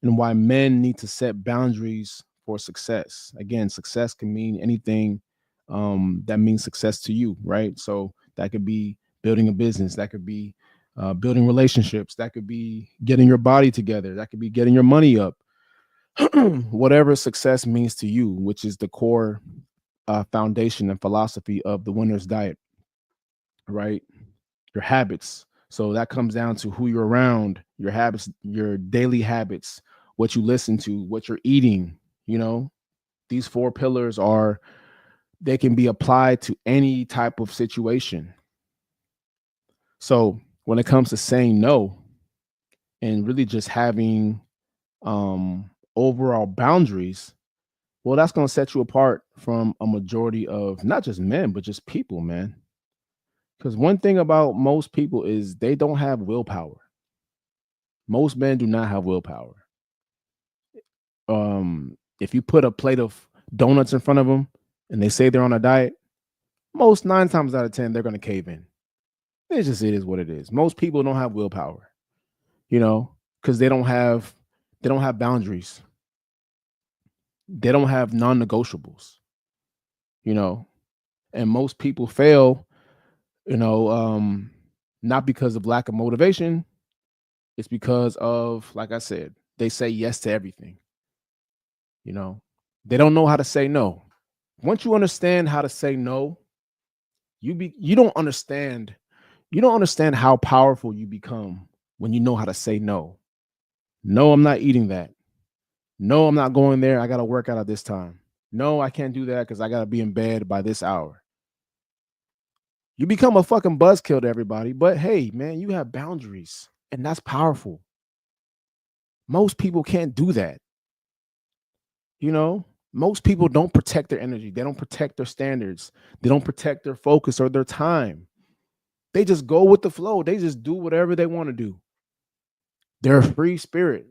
and why men need to set boundaries for success. Again, success can mean anything that means success to you, right? So that could be building a business, that could be building relationships, that could be getting your body together, that could be getting your money up. Whatever success means to you, which is the core foundation and philosophy of the winner's diet, right? Your habits. So that comes down to who you're around, your habits, your daily habits, what you listen to, what you're eating. These 4 pillars they can be applied to any type of situation. So when it comes to saying no and really just having overall boundaries, well, that's going to set you apart from a majority of not just men, but just people, man. Because one thing about most people is they don't have willpower. Most men do not have willpower. If you put a plate of donuts in front of them and they say they're on a diet, most 9 times out of 10, they're going to cave in. It is what it is. Most people don't have willpower, because they don't have boundaries. They don't have non-negotiables, and most people fail, not because of lack of motivation. It's because of, like I said, they say yes to everything. They don't know how to say no. Once you understand how to say no, you don't understand how powerful you become when you know how to say no. No, I'm not eating that. No, I'm not going there. I got to work out at this time. No, I can't do that because I got to be in bed by this hour. You become a fucking buzzkill to everybody. But hey, man, you have boundaries, and that's powerful. Most people can't do that. Most people don't protect their energy. They don't protect their standards. They don't protect their focus or their time. They just go with the flow. They just do whatever they want to do. They're a free spirit.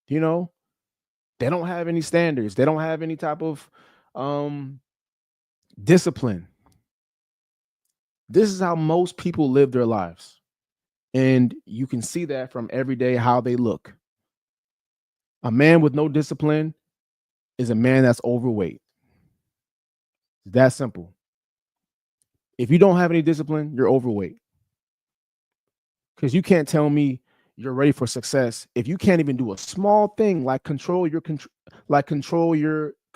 They don't have any standards. They don't have any type of discipline. This is how most people live their lives. And you can see that from every day how they look. A man with no discipline is a man that's overweight. It's that simple. If you don't have any discipline, you're overweight. Because you can't tell me you're ready for success if you can't even do a small thing like control your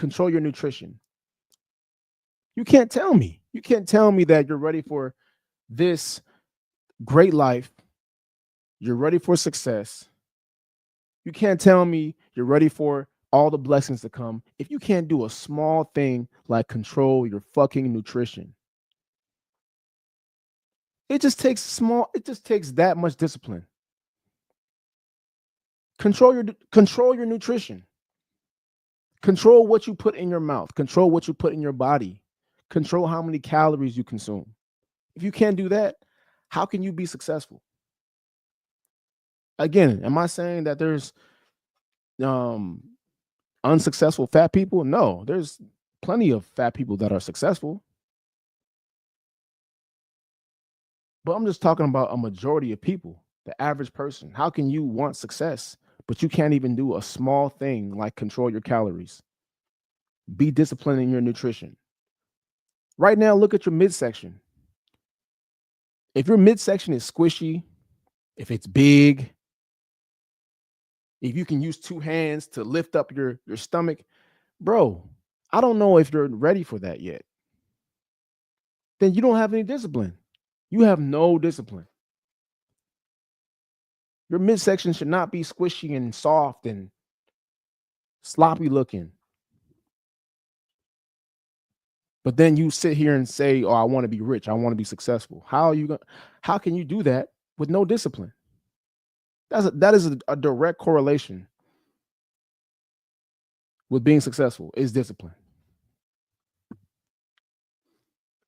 nutrition. You can't tell me. You can't tell me that you're ready for this great life. You're ready for success. You can't tell me you're ready for all the blessings to come if you can't do a small thing like control your fucking nutrition. It just takes that much discipline. Control your nutrition. Control what you put in your mouth. Control what you put in your body. Control how many calories you consume. If you can't do that, how can you be successful? Again, am I saying that there's unsuccessful fat people? No, there's plenty of fat people that are successful. But I'm just talking about a majority of people, the average person. How can you want success, but you can't even do a small thing like control your calories? Be disciplined in your nutrition. Right now, look at your midsection. If your midsection is squishy, if it's big, if you can use two hands to lift up your stomach, bro, I don't know if you're ready for that yet. Then you don't have any discipline. You have no discipline. Your midsection should not be squishy and soft and sloppy looking. But then you sit here and say, "Oh, I want to be rich. I want to be successful." How can you do that with no discipline? That is a direct correlation with being successful is discipline.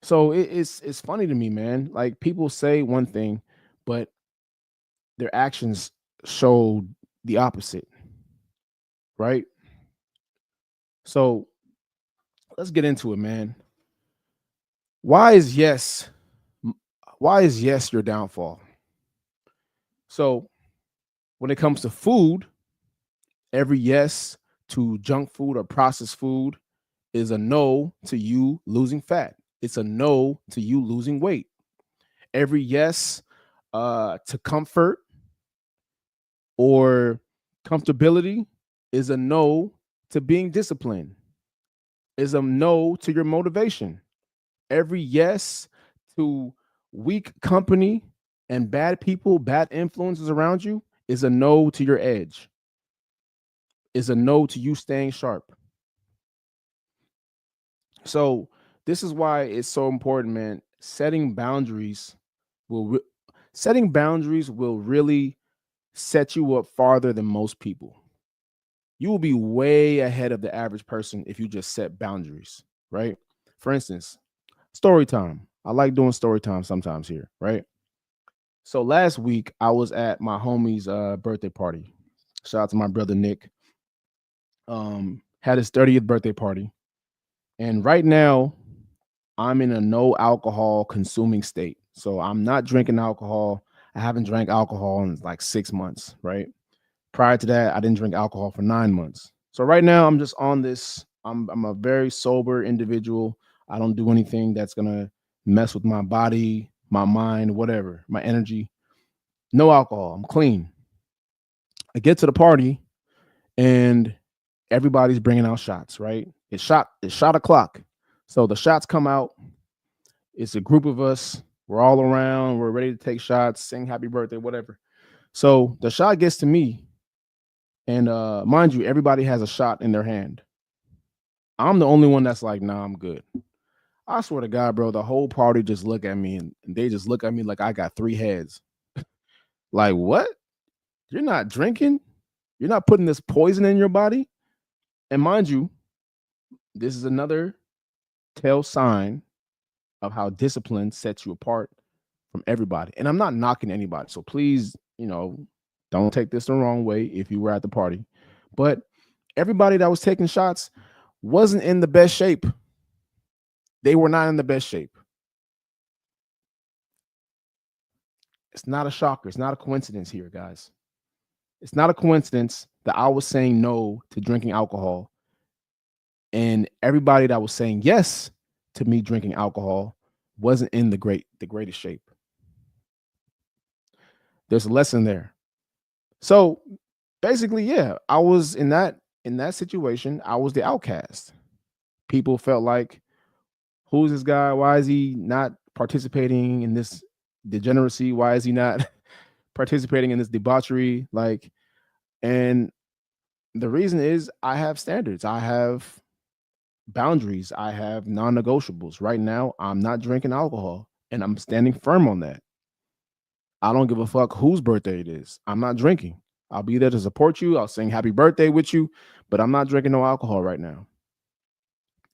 So it's funny to me, man. Like people say one thing, but their actions show the opposite, right? So let's get into it, man. Why is yes your downfall? So when it comes to food, every yes to junk food or processed food is a no to you losing fat. It's a no to you losing weight. Every yes to comfort or comfortability is a no to being disciplined, is a no to your motivation. Every yes to weak company and bad people, bad influences around you is a no to your edge, is a no to you staying sharp. So this is why it's so important, man. Setting boundaries will really set you up farther than most people. You will be way ahead of the average person if you just set boundaries, right? For instance, story time. I like doing story time sometimes here, right? So last week I was at my homie's birthday party. Shout out to my brother Nick. Had his 30th birthday party. And right now I'm in a no alcohol consuming state. So I'm not drinking alcohol. I haven't drank alcohol in like 6 months, right? Prior to that, I didn't drink alcohol for 9 months. So right now I'm just on this. I'm a very sober individual. I don't do anything that's gonna mess with my body, my mind, whatever, my energy. No alcohol. I'm clean. I get to the party and everybody's bringing out shots, right? It's shot o'clock. So the shots come out. It's a group of us. We're all around. We're ready to take shots, sing happy birthday, whatever. So the shot gets to me. And mind you, everybody has a shot in their hand. I'm the only one that's like, nah, I'm good. I swear to God, bro, the whole party just look at me and they just look at me like I got 3 heads. Like, what? You're not drinking? You're not putting this poison in your body? And mind you, this is another tell sign of how discipline sets you apart from everybody. And I'm not knocking anybody. So please, don't take this the wrong way if you were at the party. But everybody that was taking shots wasn't in the best shape. They were not in the best shape. It's not a shocker. It's not a coincidence here, guys. It's not a coincidence that I was saying no to drinking alcohol. And everybody that was saying yes to me drinking alcohol wasn't in the greatest shape. There's a lesson there. So basically, yeah, I was in that situation. I was the outcast. People felt like, who's this guy? Why is he not participating in this degeneracy? Why is he not participating in this debauchery? And the reason is I have standards. I have boundaries. I have non-negotiables. Right now, I'm not drinking alcohol and I'm standing firm on that. I don't give a fuck whose birthday it is. I'm not drinking. I'll be there to support you. I'll sing happy birthday with you, but I'm not drinking no alcohol right now.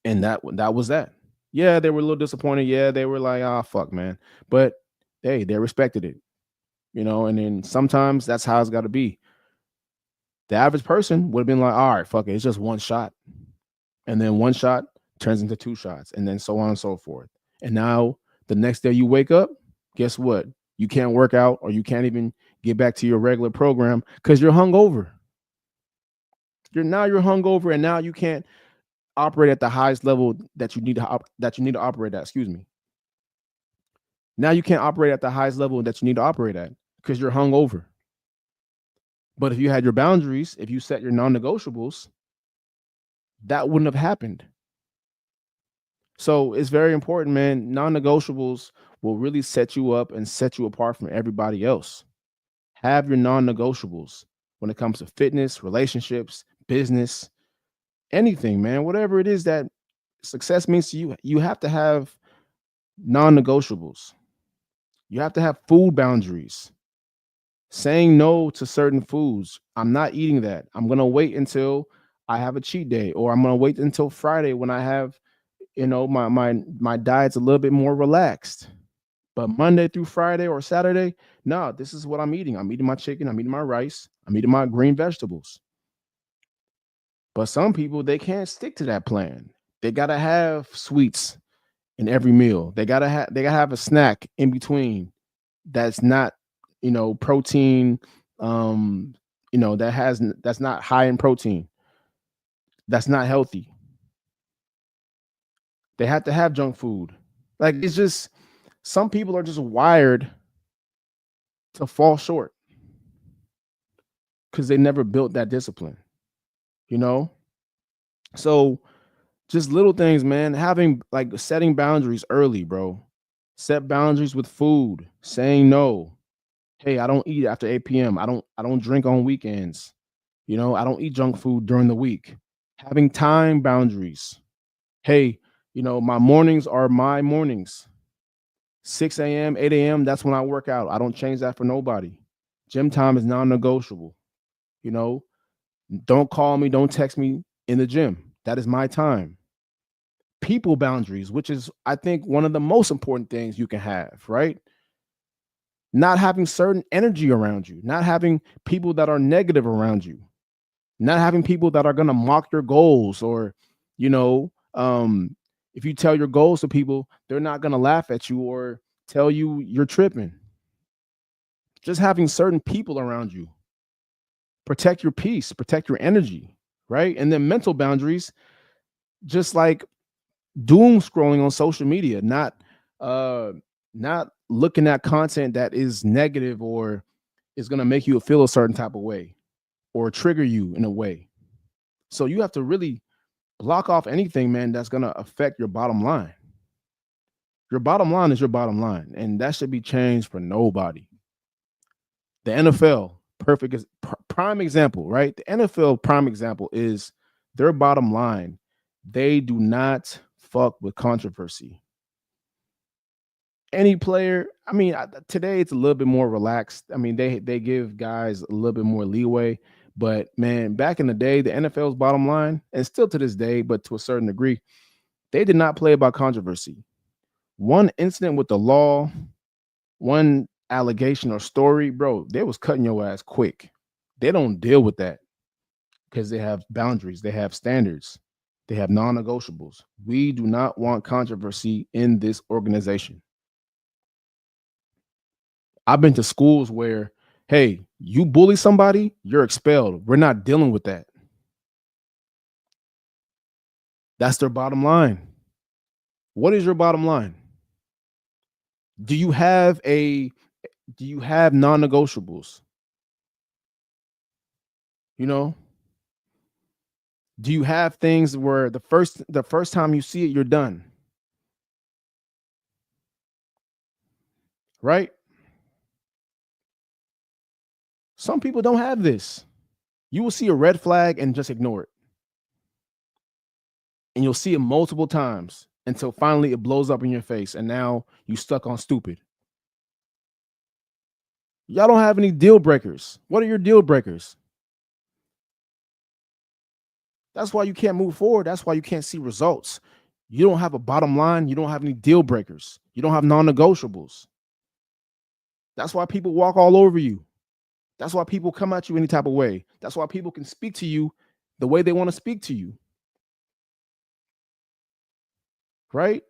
And that was that. Yeah, they were a little disappointed. Yeah, they were like, "Ah, fuck, man." But hey, they respected it, and then sometimes that's how it's got to be. The average person would have been like, "All right, fuck it. It's just one shot." And then one shot turns into two shots, and then so on and so forth. And now the next day you wake up, guess what? You can't work out, or you can't even get back to your regular program because you're hungover. You're hungover, and now you can't operate at the highest level that you need to operate at. Excuse me. Now you can't operate at the highest level that you need to operate at because you're hungover. But if you had your boundaries, if you set your non-negotiables, that wouldn't have happened. So it's very important, man. Non-negotiables will really set you up and set you apart from everybody else. Have your non-negotiables when it comes to fitness, relationships, business, anything, man. Whatever it is that success means to you, you have to have non-negotiables. You have to have food boundaries. Saying no to certain foods. I'm not eating that. I'm going to wait until I have a cheat day, or I'm going to wait until Friday when I have, my diet's a little bit more relaxed. But Monday through Friday or Saturday, no, this is what I'm eating. I'm eating my chicken, I'm eating my rice, I'm eating my green vegetables. But some people, they can't stick to that plan. They got to have sweets in every meal. They got to have a snack in between that's not, protein, that's not high in protein. That's not healthy. They have to have junk food. Like, it's just, some people are just wired to fall short because they never built that discipline, you know? So just little things, man. Setting boundaries early, bro. Set boundaries with food, saying no. Hey, I don't eat after 8 p.m. I don't drink on weekends. I don't eat junk food during the week. Having time boundaries. Hey, my mornings are my mornings. 6 a.m., 8 a.m., that's when I work out. I don't change that for nobody. Gym time is non-negotiable. Don't call me, don't text me in the gym. That is my time. People boundaries, which is, I think, one of the most important things you can have, right? Not having certain energy around you, not having people that are negative around you, not having people that are going to mock your goals, or, if you tell your goals to people, they're not going to laugh at you or tell you you're tripping. Just having certain people around you. Protect your peace, protect your energy, right? And then mental boundaries, just like doom scrolling on social media, not looking at content that is negative or is going to make you feel a certain type of way or trigger you in a way. So you have to really block off anything, man, that's going to affect your bottom line. Your bottom line is your bottom line, and that should be changed for nobody. The NFL, prime example, right? The NFL prime example is their bottom line. They do not fuck with controversy. Any player, today it's a little bit more relaxed. They give guys a little bit more leeway, but man, back in the day, the NFL's bottom line, and still to this day, but to a certain degree, they did not play about controversy. One incident with the law, one allegation or story, bro, they was cutting your ass quick. They don't deal with that because they have boundaries, they have standards, they have non-negotiables. We do not want controversy in this organization. I've been to schools where, hey, you bully somebody, you're expelled. We're not dealing with that. That's their bottom line. What is your bottom line? Do you have non-negotiables? Do you have things where the first time you see it, you're done? Right? Some people don't have this. You will see a red flag and just ignore it. And you'll see it multiple times until finally it blows up in your face, and now you stuck on stupid. Y'all don't have any deal breakers. What are your deal breakers? That's why you can't move forward. That's why you can't see results. You don't have a bottom line. You don't have any deal breakers. You don't have non-negotiables. That's why people walk all over you. That's why people come at you any type of way. That's why people can speak to you the way they want to speak to you. Right?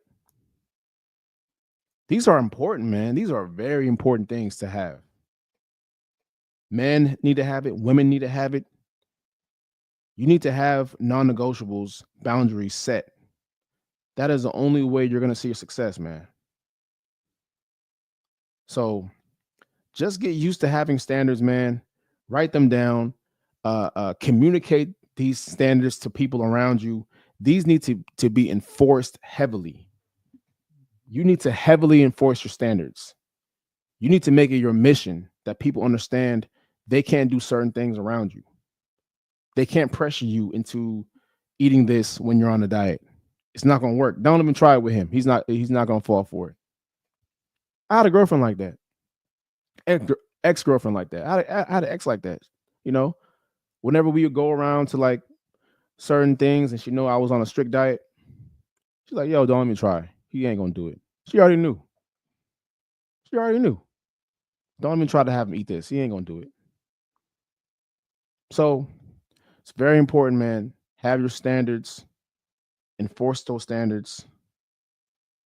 These are important, man. These are very important things to have. Men need to have it. Women need to have it. You need to have non-negotiables, boundaries set. That is the only way you're going to see your success, man. So just get used to having standards, man. Write them down. Communicate these standards to people around you. These need to be enforced heavily. You need to heavily enforce your standards. You need to make it your mission that people understand they can't do certain things around you. They can't pressure you into eating this when you're on a diet. It's not going to work. Don't even try it with him. He's not going to fall for it. I had a girlfriend like that. Ex-girlfriend like that. I had an ex like that. You know, whenever we would go around to like certain things and she know I was on a strict diet, she's like, yo, don't even try. He ain't going to do it. She already knew. Don't even try to have him eat this. He ain't going to do it. So it's very important, man. Have your standards. Enforce those standards.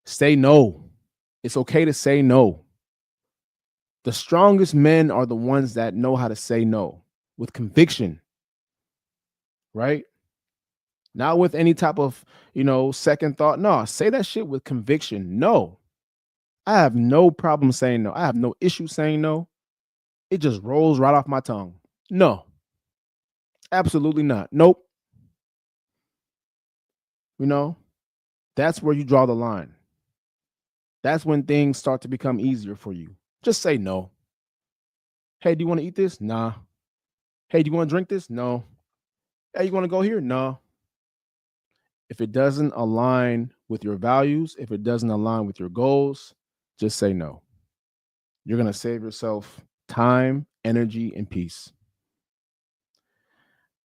Say no. It's okay to say no. The strongest men are the ones that know how to say no with conviction, right? Not with any type of, second thought. No, say that shit with conviction. No, I have no problem saying no. I have no issue saying no. It just rolls right off my tongue. No, absolutely not. Nope. That's where you draw the line. That's when things start to become easier for you. Just say no. Hey, do you want to eat this? Nah. Hey, do you want to drink this? No. Hey, you want to go here? No. If it doesn't align with your values, if it doesn't align with your goals, just say no. You're going to save yourself time, energy, and peace.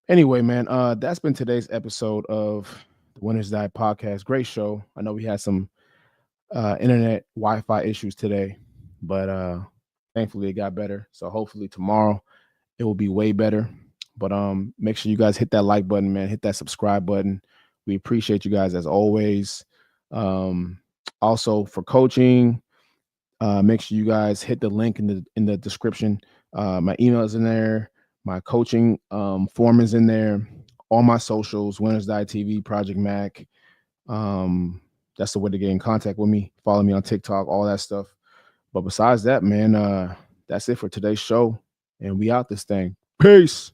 Anyway, man, that's been today's episode of the Winners Diet Podcast. Great show. I know we had some internet Wi-Fi issues today, but thankfully it got better. So hopefully tomorrow it will be way better. But make sure you guys hit that like button, man. Hit that subscribe button. We appreciate you guys as always. Also for coaching, make sure you guys hit the link in the description. My email is in there. My coaching form is in there. All my socials, Winners Diet TV, Project Mac. That's the way to get in contact with me. Follow me on TikTok, all that stuff. But besides that, man, that's it for today's show. And we out this thing. Peace.